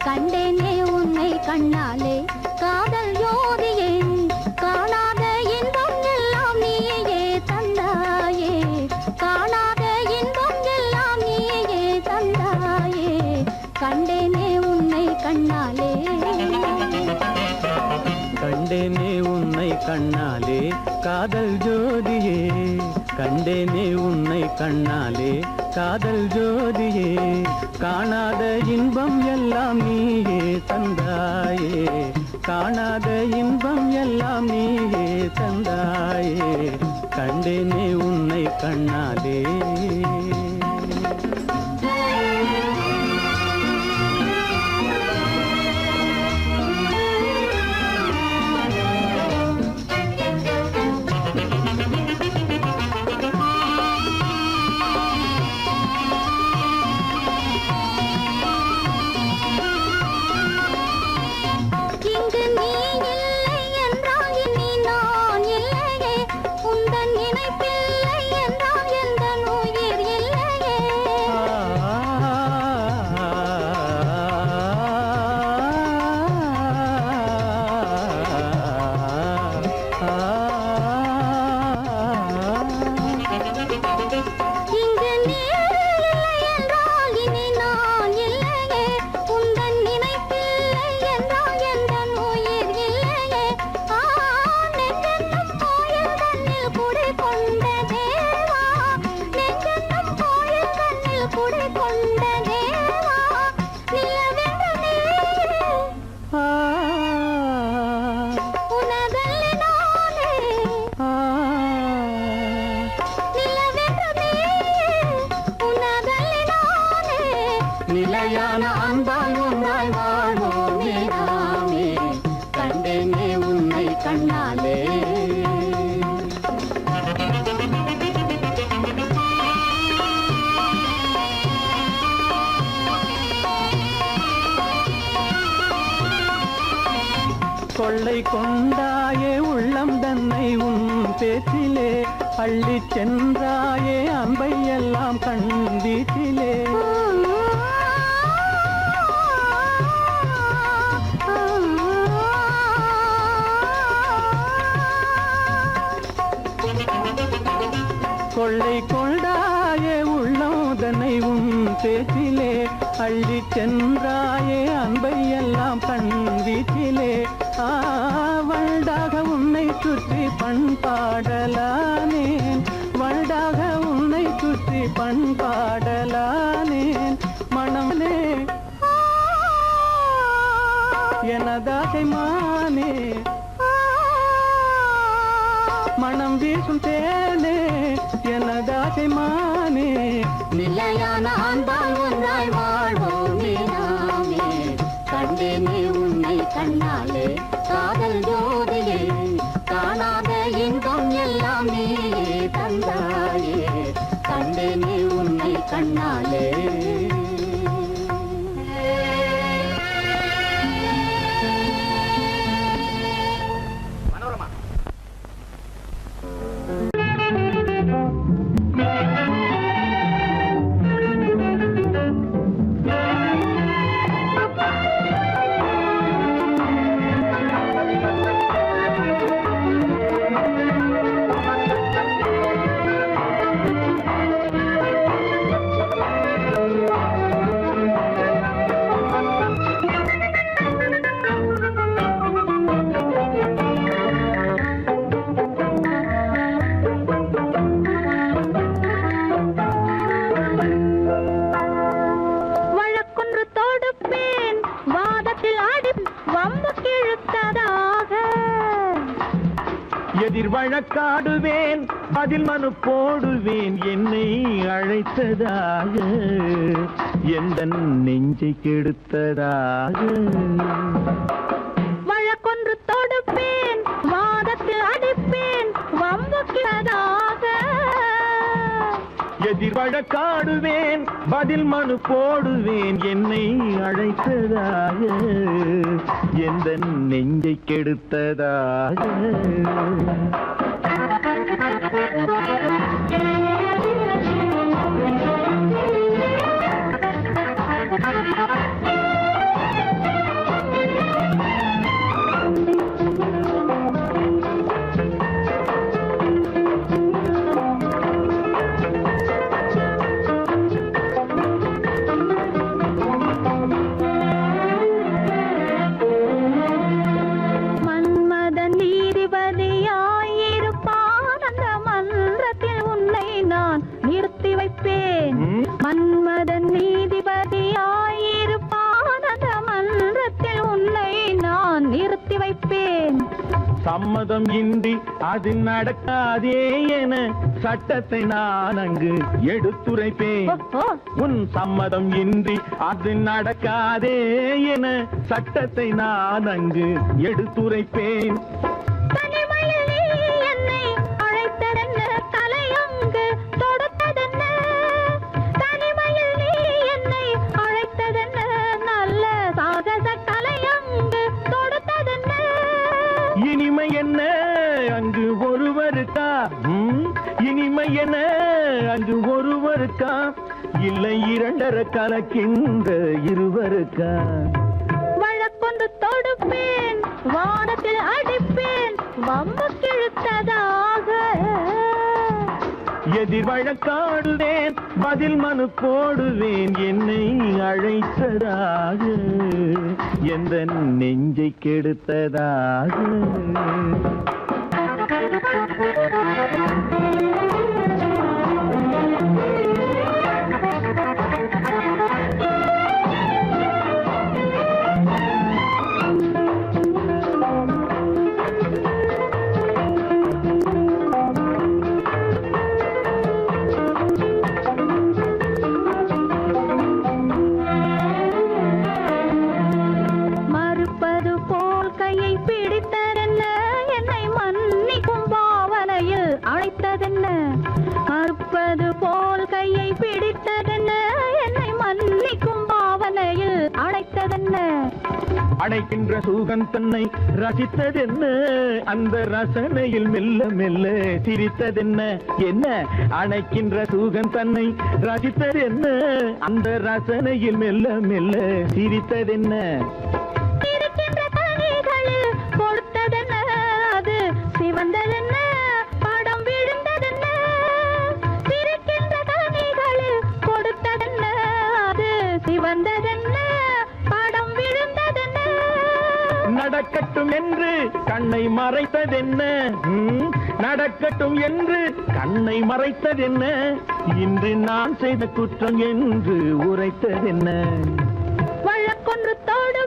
கண்டேனே உன்னை கண்ணாலே காதல் ஜோதியே. காணாத இன்பம் எல்லாம் நீயே தந்தாயே. காணாத இன்பம் எல்லாம் நீயே தந்தாயே. கண்டேனே உன்னை கண்ணாலே கண்டேனே உன்னை கண்ணாலே காதல் ஜோதியே. கண்டேனே உன்னை கண்ணாலே காதல் ஜோதியே. காணாத இன்பம் எல்லாம் நீயே தந்தாயே. காணாத இன்பம் எல்லாம் நீயே தந்தாயே. கண்டேனே உன்னை கண்ணாலே. உந்தன் நினைப்பில்லை என்றால் எந்த நூ கொள்ளை கொண்டாயே உள்ளம் தன்னை உன் பேச்சிலே அள்ளி சென்றாயே அன்பை எல்லாம் கண் வீட்டிலே கொள்ளை கொண்டாயே உள்ளம் தன்னை உன் பேச்சிலே அள்ளி சென்றாயே அன்பை எல்லாம் கண் வீட்டிலே வண்டாக உன்னை சுற்றி பண்பாடலானேன் வண்டாக உன்னை சுற்றி பண்பாடலானேன் மனமே எனதாசை மானே மனம் வீசும் தேனே எனதாசை மானே நிலையான அன்பால் ஒன்றாய் வாழ்வோமே நாமே கண்டேனே உன்னை கண்ணாலே காதல் ஜோதியே காணாத இன்பம் எல்லாம் நீயே தந்தாயே கண்டேனே உன்னை கண்ணாலே எதிர் வழக்காடுவேன் அதில் மனு போடுவேன் என்னை அழைத்ததாக எந்த நெஞ்சை கெடுத்ததாக வழக்கொன்று தொடுப்பேன் வாதத்தில் அடிப்பேன் வம்புக்கிறதாக எதிர் வழக்காடுவேன் பதில் மனு போடுவேன் என்னை அழைத்ததாக எந்த நெஞ்சை கெடுத்ததாக மன்மதன் நீதிபதியாயிருப்பான் அந்த மன்றத்தில் உன்னை நான் நிறுத்தி வைப்பேன் சம்மதம் இன்றி அது நடக்காதே என சட்டத்தை நான் அங்கு எடுத்துரைப்பேன் உன் சம்மதம் இன்றி அது நடக்காதே என சட்டத்தை நான் அங்கு எடுத்துரைப்பேன் இனிமை என்ன அங்கு ஒருவருக்கா இனிமை என்ன அங்கு ஒருவருக்கா இல்லை இரண்டரை கலக்கின்ற இருவருக்கா வழக்கொன்று தொடுப்பேன் வானத்தில் அடிப்பேன் வம்பு கிழுத்ததாக எதிர் வழக்காடுவேன் பதில் மனு போடுவேன் என்னை அழைத்ததாக எந்த நெஞ்சை கெடுத்ததாக பிடித்ததென்ன என்னை மன்னிக்கும் பாவனையில் அழைத்ததென்ன அணைக்கின்ற சுகம் தன்னை ரசித்ததென்ன அந்த ரசனையில் மெல்ல மெல்ல சிரித்ததென்ன என்ன அணைக்கின்ற சுகம் தன்னை ரசித்ததென்ன அந்த ரசனையில் மெல்ல மெல்ல சிரித்ததென்ன இருக்கின்ற கனிகளில் கொடுத்ததென்ன அது சிவந்ததென்ன படம் விழுந்ததென்ன இருக்கின்ற கனிகளில் கொடுத்ததென்ன அது சிவந்ததென்ன படம் விழுந்ததென்ன நடக்கட்டும் என்று கண்ணை மறைத்ததென்ன நடக்கட்டும் என்று கண்ணை மறைத்ததென்ன இன்று நான் செய்த குற்றம் என்று உரைத்ததென்ன வழக்கொன்று தோடு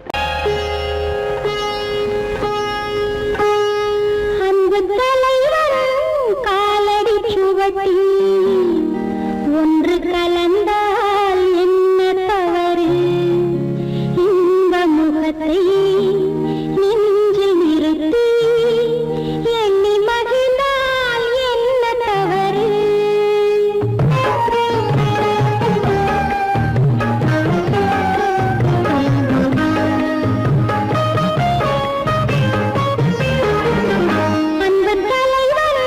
அன்பு தலைவர் காலடி சுவடி ஒன்று கலந்தால் என்ன தவறு இந்த முகத்தை நெஞ்சில் நிறுத்தி எண்ணி மகிழ்ந்தால் என்ன தவறு அன்பு தலைவர்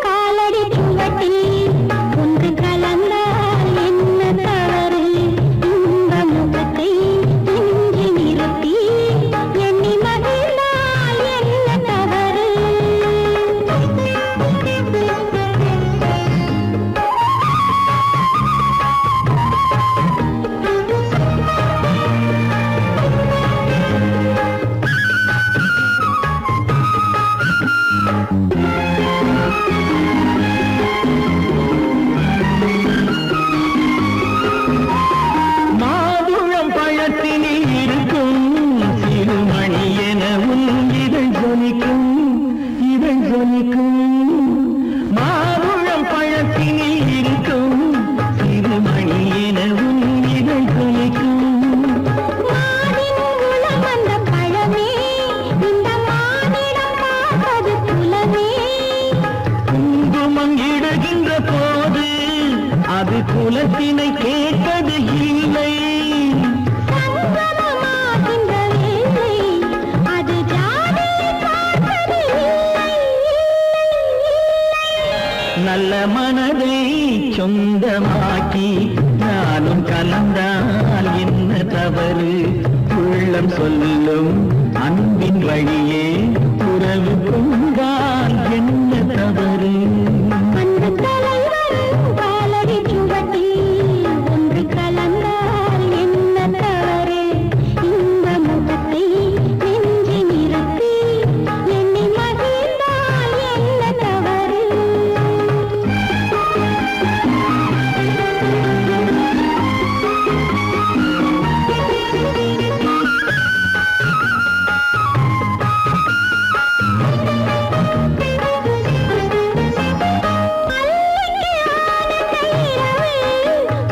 காலடி சுவட்டில் ஒன்று கலந்தால் என்ன தவறு இந்த முகத்தை நெஞ்சில் நிறுத்தி எண்ணி மகிழ்ந்தால் என்ன தவறு மாதுளம் பழத்தினில் இருக்கும் சிறுமணி எனவும் இதை ஜொலிக்கும் மாதுளம் பழத்தினில் இருக்கும் சிறுமணி எனவும் இதை ஜொலிக்கும் மானின் உளம் வந்த பழமே இந்த மானிடம் பார்ப்பது குலமே குங்குமம் இடுகின்ற போது அது குலத்தினை கேட்பது இல்லை சங்கமமாகின்ற வேளை அது ஜாதியை பார்ப்பது இல்லை நல்ல மனதை சொந்தமாக்கி நானும் கலந்தால் என்ன தவறு உள்ளம் சொல்லும் அன்பின் வழியே உறவு கொண்டால் என்ன தவறு அன்பு தலைவர் காலடி சுவட்டில் ஒன்று கலந்தால் என்ன தவறு இந்த முகத்தை நெஞ்சில் நிறுத்தி எண்ணி மகிழ்ந்தால் என்ன தவறு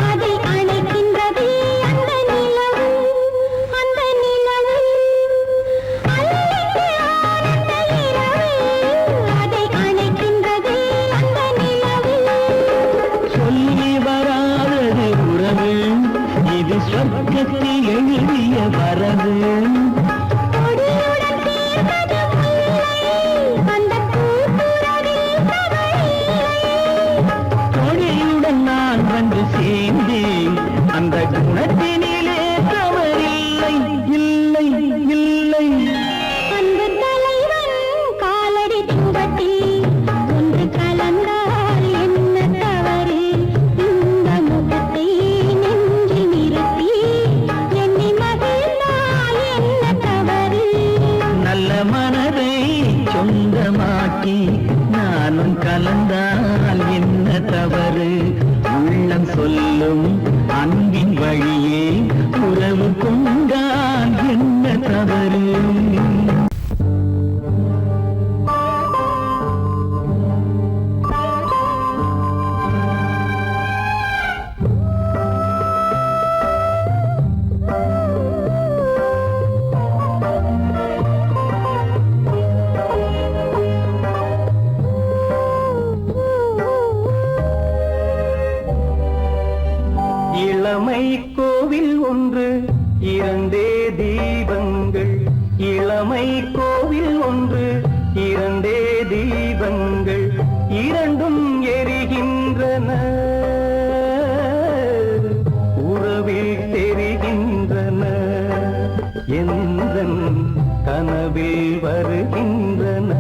அதை அணைக்கின்றது அந்த நிலவு அல்லைக்கு ஆனந்த இரவு அதை அணைக்கின்றது அந்த நிலவு சொல்லி வராதது உறவு இது சொர்க்கத்தில் எழுதிய வரவு கொடியுடன் தீர்ந்தது முல்லை அந்த பூத்துறவில் தவறில்லை கொடியுடன் நான் வந்து சேர்ந்தேன் அந்த குணத்தினிலே தவறில்லை இல்லை இல்லை அன்பு தலைவன் காலடி சுவட்டில் ஒன்று கலந்தால் என்ன தவறு இந்த முகத்தை நெஞ்சில் நிறுத்தி எண்ணி மகிழ்ந்தால் என்ன தவறு நல்ல மனதை சொந்தமாக்கி நானும் கலந்தால் என்ன தவறு உள்ளம் சொல்லும் அன்பின் வழியே உறவு கொண்டால் என்ன தவறு இளமை கோவில் ஒன்று இரண்டே தீபங்கள் இரண்டும் எரிகின்றன உறவில் தெரிகின்றன எந்தன் கனவில் வருகின்றன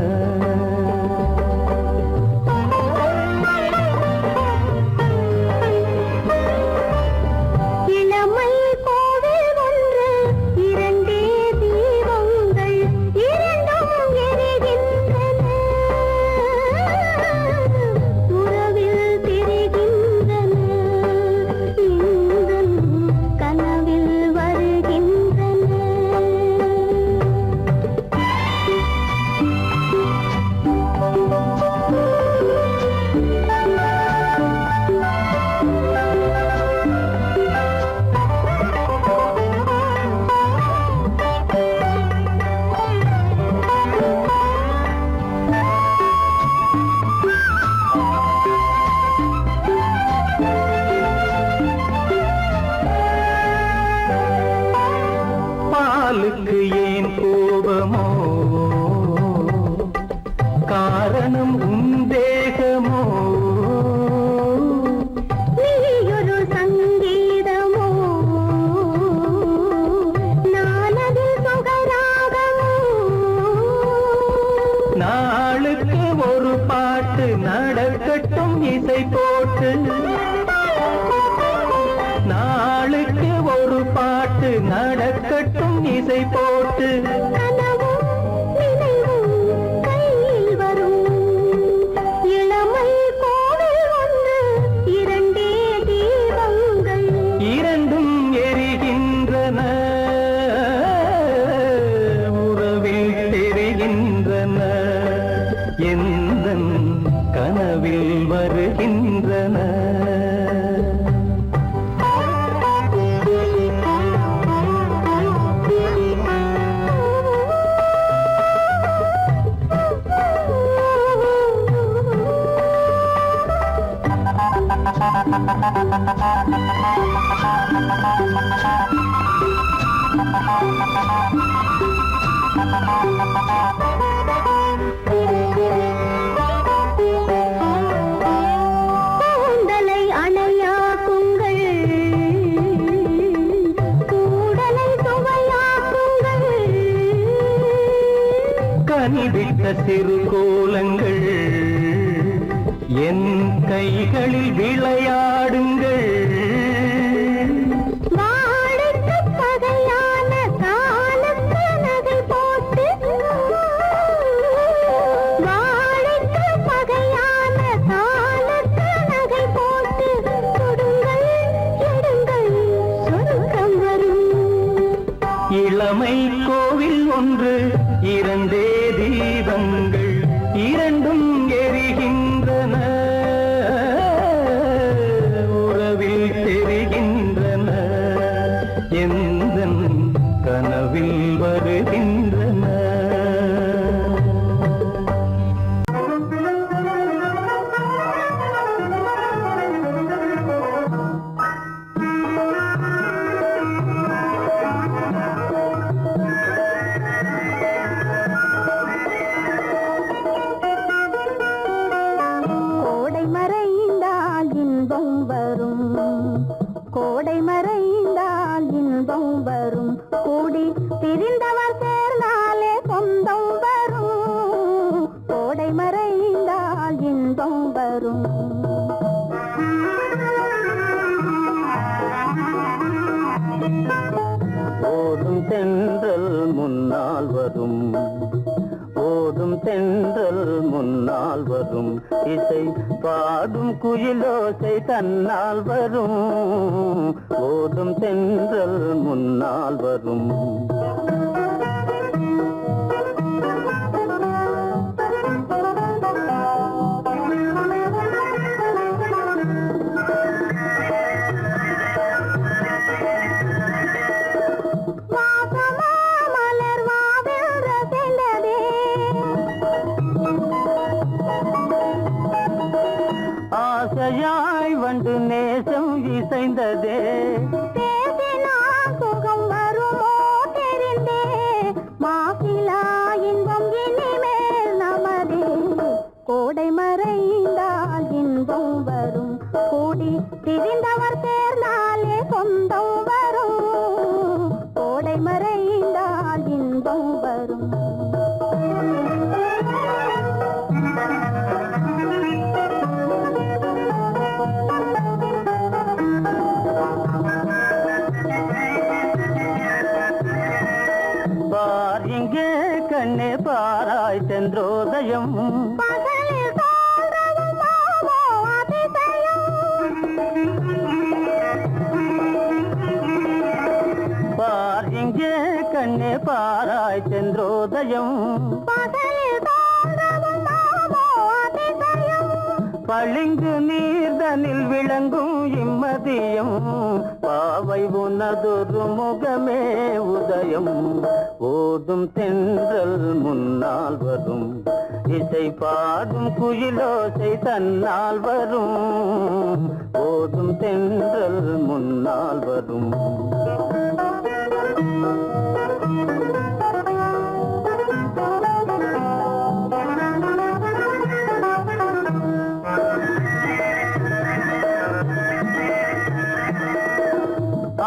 பாலுக்கு ஏன் கோபமோ காரணம் உந்தேகமோ நீயொரு சங்கீதமோ நானது சுகராகமோ நாளுக்கு ஒரு பாட்டு நடக்கட்டும் இசை போட்டு நாளுக்கு ஒரு பாட்டு நடக்கட்டும் இசை போட்டு கனவும் நினைவும் கையில் வரும் இளமை கோவில் ஒன்று இரண்டே தீபங்கள் இரண்டும் எரிகின்றன உறவில் தெரிகின்றன எந்தன் கனவில் வருகின்றன கூந்தலை அணையாக்குங்கள் கூடலை சுவையாக்குங்கள் கனிவிட்ட சிறு கோலங்கள் என் கைகளில் விளையாடுங்கள் வாழைக்கு பகையான காலுக்கு நகை போட்டு வாழைக்கு பகையான காலுக்கு நகை போட்டு கொடுங்கள் எடுங்கள் சொர்க்கம் வரும் இளமை கோவில் ஒன்று இரண்டே தீபங்கள் இரண்டும் எரிகின்றன உறவில் தெரிகின்றன எந்தன் கனவில் வருகின்றன கோடை மறைந்தால் இன்பம் வரும் கோடை மறைந்தால் இன்பம் வரும் கூடி பிரிந்தவர் சேர்ந்தாலே சொந்தம் வரும் கோடை மறைந்தால் இன்பம் வரும் ஓடும் தென்றல் முன்னால் வரும் ஓடும் தென்றல் முன்னால் வரும் இசை பாடும் குயிலோசை தன்னால் வரும் ஓடும் தென்றல் முன்னால் வரும் ஆசையாய் வந்து நேசம் இசைந்ததே பேசினால் சுகம் வருமோ தெரிந்தே மாசில பார் இங்கே கண்ணே பாராய் சென்றோதயம் பகலில் தோன்றவும் மாமோ அதிசயம். பார் இங்கே கண்ணே பாராய் சென்றோதயம் பகலில் தோன்றவும் மாமோ அதிசயம். பளிங்கு நீர்தனில் விளங்கும் இம்மதியம் பாவை உனதொரு முகமே உதயம் ஓதும் தென்றல் முன்னால் வரும் இசை பாடும் குயிலோசை தன்னால் வரும் ஓதும் தென்றல் முன்னால் வரும்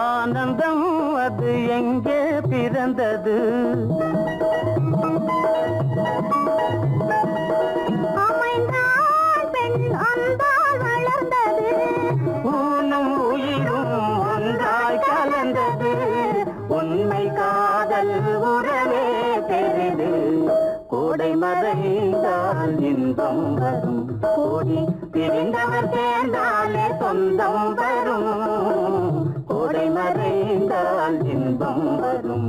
ஆனந்தம் அது எங்கே பிறந்தது அமைந்தாள் பெண் அன்பால் வளர்ந்தது. ஊனும் உயிரும் ஒன்றாய் கலந்தது உண்மை காதல் உறவே பெரிது கோடை மறைந்தால் இன்பம் வரும் கோடி பிரிந்தவர் சேர்ந்தாலே சொந்தம் வரும் கோடை மறைந்தால் இன்பம் வரும்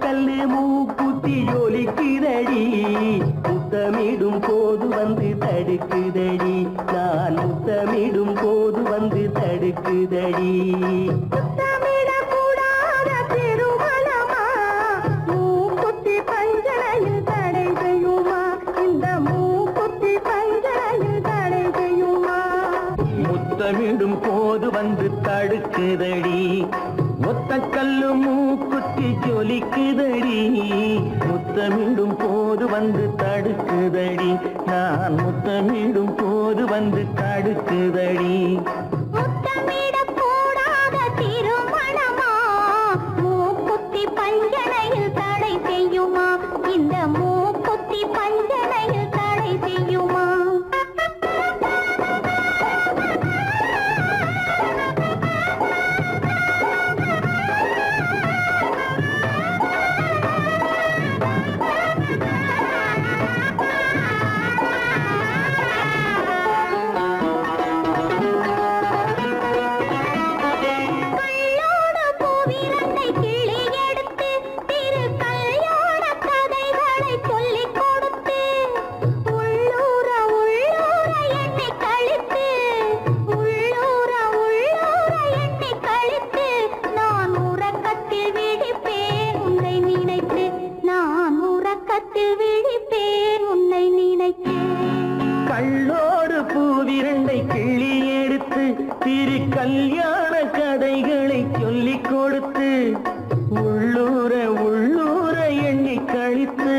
கல்லு மூக்குத்தி ஒலிக்குதடி முத்தமிடும் போது வந்து தடுக்குதடி நான் முத்தமிடும் போது வந்து தடுக்குதடி முத்தமிடக்கூடாத திருமணமா மூக்குத்தி பஞ்சனையில் தடை செய்யுமா இந்த மூக்குத்தி பஞ்சனையில் தடை செய்யுமா முத்தமிடும் போது வந்து தடுக்குதடி ஒத்தக்கல்லு மூக்குத்தி ஜொலிக்குதடி முத்தமிடும் போது வந்து தடுக்குதடி நான் முத்தமிடும் போது வந்து தடுக்குதடி முத்தமிடக்கூடாத திருமணமா மூக்குத்தி பஞ்சனையில் தடை செய்யுமா இந்த மூக்குத்தி பஞ்சனையில் தடை செய்யுமா கள்ளோடு பூவிரண்டை கிள்ளி எடுத்து திரு கல்யாண கதைகளை சொல்லிக் கொடுத்து உள்ளூர உள்ளூர எண்ணி கழித்து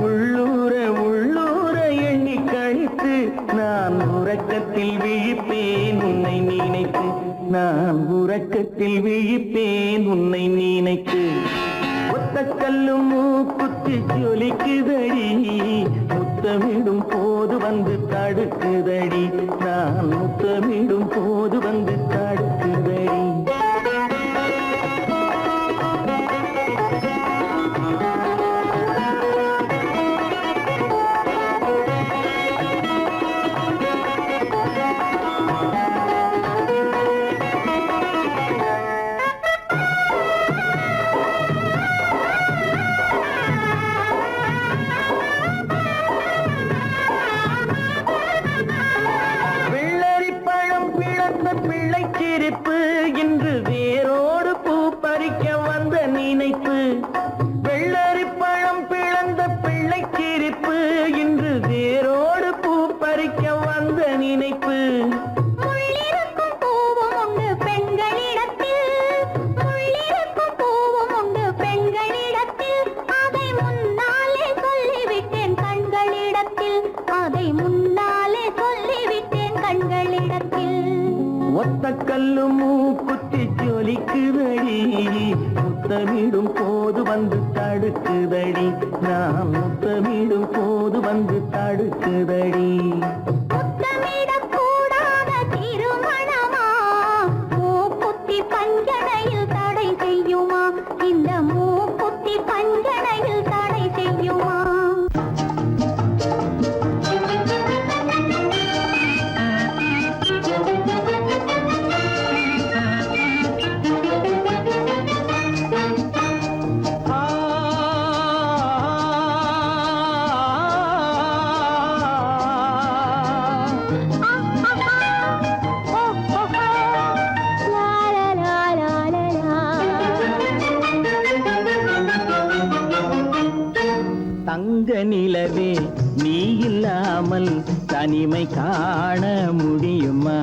உள்ளூர உள்ளூர எண்ணி கழித்து நான் உறக்கத்தில் விழிப்பேன் உன்னை நினைத்து நான் உறக்கத்தில் விழிப்பேன் உன்னை நினைத்து ஒத்தக்கல்லும் மூக்குத்தி ஜொலிக்குதடி முத்தமிடும் போது வந்து தடுக்குதடி நான் முத்தமிடும் போது வந்து தடுக்குதடி வெள்ளரி பழம் பிளந்த பிள்ளை சிரிப்பு இன்று வேரோடு பூ பறிக்க வந்த நினைப்பு வெள்ளரி பழம் பிளந்த பிள்ளை சிரிப்பு இன்று வேரோடு பூ பறிக்க வந்த நினைப்பு முள்ளிருக்கும் பூவும் உண்டு பெண்களிடத்தில் முள்ளிருக்கும் பூவும் உண்டு பெண்களிடத்தில் அதை முன்னாலே சொல்லிவிட்டேன் கண்களிடத்தில் அதை முன்னாலே சொல்லிவிட்டேன் கண்களிடத்தில் ஒத்த கல்லு மூக்குத்தி ஜொலிக்குதடி முத்தமிடும் போது வந்து தடுக்குதடி நான் முத்தமிடும் போது வந்து தடுக்குதடி முத்தமிடக்கூடாத திருமணமா மூக்குத்தி பஞ்சனையில் தடை செய்யுமா இந்த மூக்குத்தி பஞ்சனையில் தடை செய்யுமா தங்க நிலவே நீ இல்லாமல் தனிமை காண முடியுமா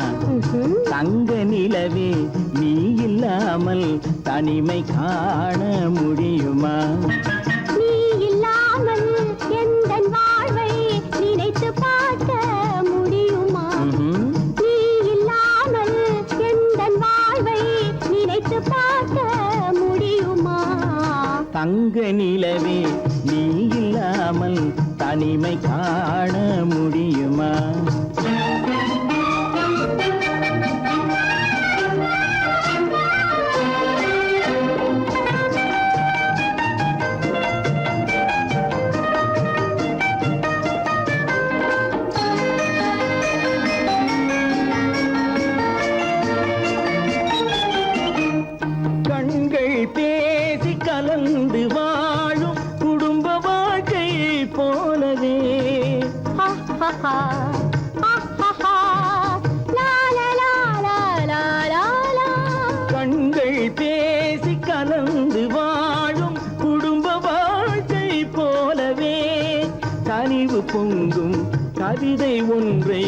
தங்க நிலவே நீ இல்லாமல் தனிமை காண முடியுமா நீ இல்லாமல் எந்தன் வாழ்வை நினைத்து பார்க்க முடியுமா நீ இல்லாமல் எந்தன் வாழ்வை நினைத்து பார்க்க முடியுமா தங்க நிலவே நீ இல்லாமல் தனிமை காண முடியுமா கண்கள் பேசி கலந்து வாழும் குடும்ப வாழ்க்கை போலவே கண்கள் பேசி கலந்து வாழும் குடும்ப வாழ்க்கை போலவே கனிவு பொங்கும் கவிதை ஒன்றை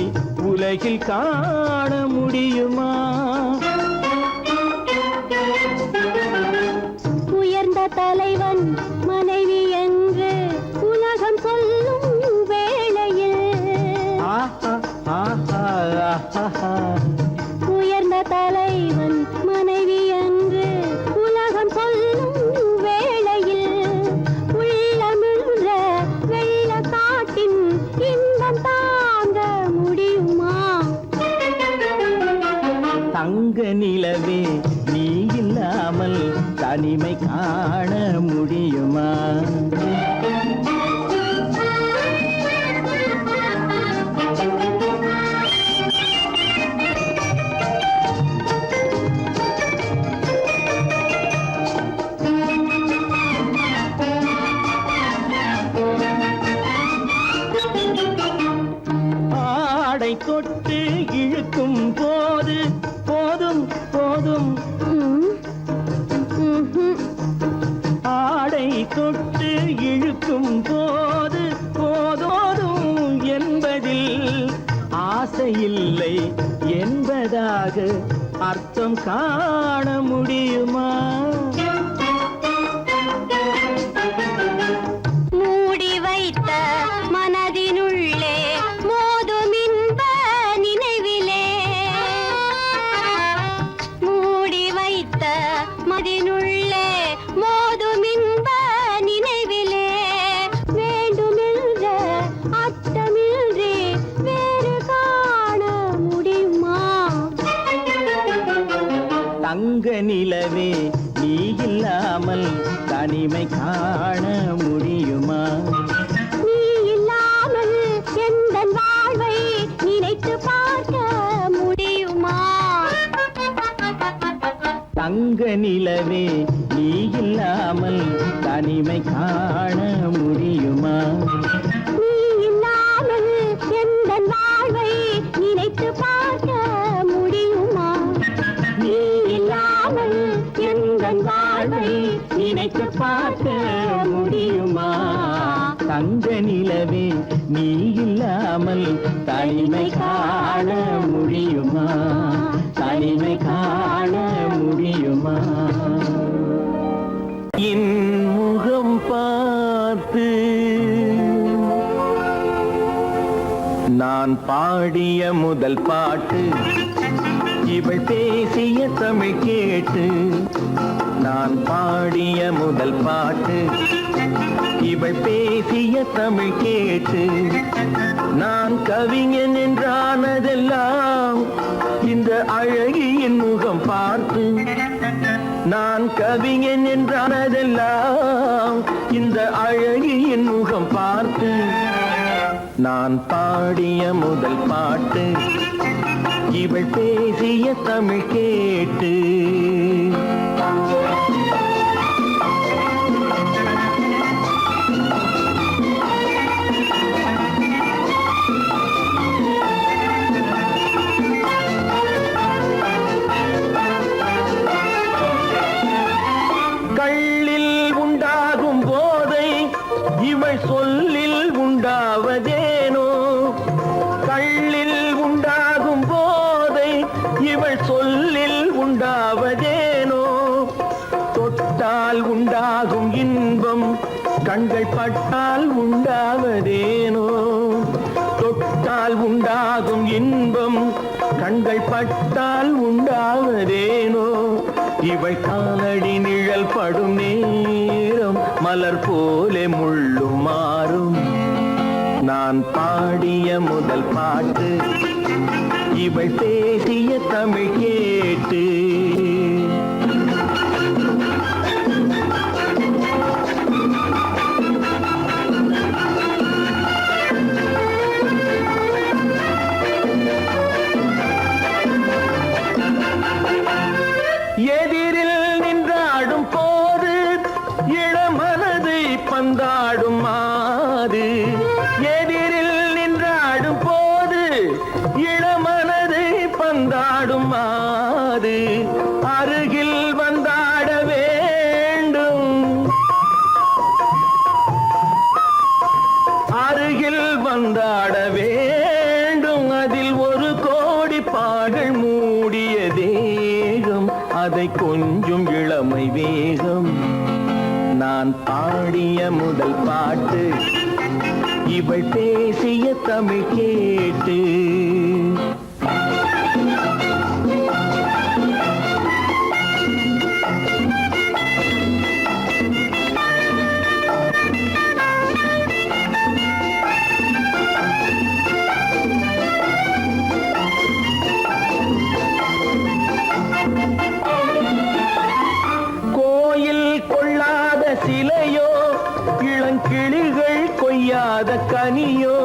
உலகில் காண முடியுமா உயர்ந்த தலைவன் மனைவி என்று உலகம் சொல்லும் வேளையில் ஆஹா ஆஹா ஆஹா உயர்ந்த தலைவன் மனைவி என்று உலகம் சொல்லும் வேளையில் உள்ளமிழ்ற வெள்ள காட்டின் இன்பம் தாங்க முடியுமா தங்க நிலவே நீ இல்லாமல் தனிமை காண முடியுமா ஆடை தொட்டு இழுக்கும் போது போதும் போதும் ஆடை தொட்டு இழுக்கும் போது போதோதும் என்பதில் ஆசையில்லை என்பதாக அர்த்தம் காண முடியுமா மூடி வைத்த மனதினுள்ளே மோதும் இன்ப நினைவிலே மூடி வைத்த மனதினுள்ளே மோதும் இன்ப நினைவிலே வேண்டுமென்ற அர்த்தமின்றி வேறு காண முடியுமா தங்க நிலவே நீ இல்லாமல் தனிமை காண முடியுமா நீ இல்லாமல் எந்தன் வாழ்வை நினைத்து பார்க்க முடியுமா தங்க நிலவே நீ இல்லாமல் தனிமை காண முடியுமா நீ இல்லாமல் எந்தன் வாழ்வை நினைத்து பார்க்க முடியுமா நினைத்து பார்க்க முடியுமா? தங்க நிலவே நீ இல்லாமல் தனிமை காண முடியுமா? தனிமை காண முடியுமா? என் முகம் பார்த்து நான் பாடிய முதல் பாட்டு, இவள் பேசிய தமிழ் கேட்டு. நான் பாடிய முதல் பாட்டு, இவள் பேசிய தமிழ் கேட்டு. நான் கவிஞன் என்றானதெல்லாம் இந்த அழகியின் முகம் பார்த்து. நான் கவிஞன் என்றானதெல்லாம் இந்த அழகியின் முகம் பார்த்து. நான் பாடிய முதல் பாட்டு, இவள் பேசிய தமிழ் கேட்டு. கள்ளில் உண்டாகும் போதை இவள் சொல்லில் உண்டாவதேனோ? கள்ளில் உண்டாகும் போதை இவள் சொல்லில் உண்டாவதேனோ? தொட்டால் உண்டாகும் இன்பம் கண்கள் பட்டால் உண்டாவதேனோ? தொட்டால் உண்டாகும் இன்பம் கண்கள் பட்டால் உண்டாவதேனோ? இவள் காலடி நிழல் படும் நேரம் மலர் போலே முள்ளும் மாறும். நான் பாடிய முதல் பாட்டு, இவள் பேசிய தமிழ் கேட்டு. எதிரில் நின்றாடும் போது இளமனதை பந்தாடும் மாது. எதிரில் நின்றாடும் போது இளமனதை பந்தாடும் மாது. அருகில் வந்தாட வேண்டும், அருகில் வந்தாட வேண்டும். அதில் ஒரு கோடி பாடல் மூடிய தேகம், அதை கொஞ்சம் இளமை வேகம். நான் பாடிய முதல் பாட்டு, இவள் பேசிய தமிழ் கேட்டு. சிலையோ இளங்கிளிகள் கொய்யாத கனியோ?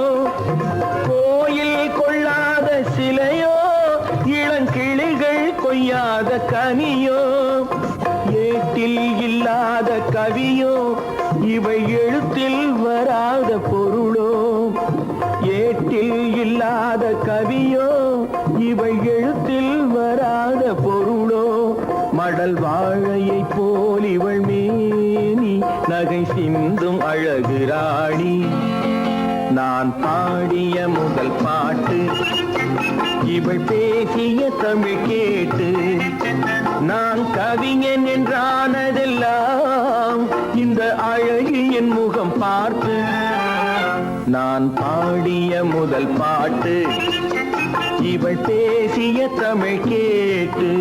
கோயில் கொள்ளாத சிலையோ இளங்கிளிகள் கொய்யாத கனியோ? ஏட்டில் இல்லாத கவியோ இவை எழுத்தில் வராத பொருளோ? ஏட்டில் இல்லாத கவியோ இவை எழுத்தில் வராத பொருளோ? மடல் வாழையை போல் இவள் மேனி நகை சிந்தும் அழகு ராணி. நான் பாடிய முதல் பாட்டு, இவள் பேசிய தமிழ் கேட்டு. நான் கவிஞன் என்றானதெல்லாம் இந்த அழகியின் முகம் பார்த்து. நான் பாடிய முதல் பாட்டு, இவள் பேசிய தமிழ் கேட்டு.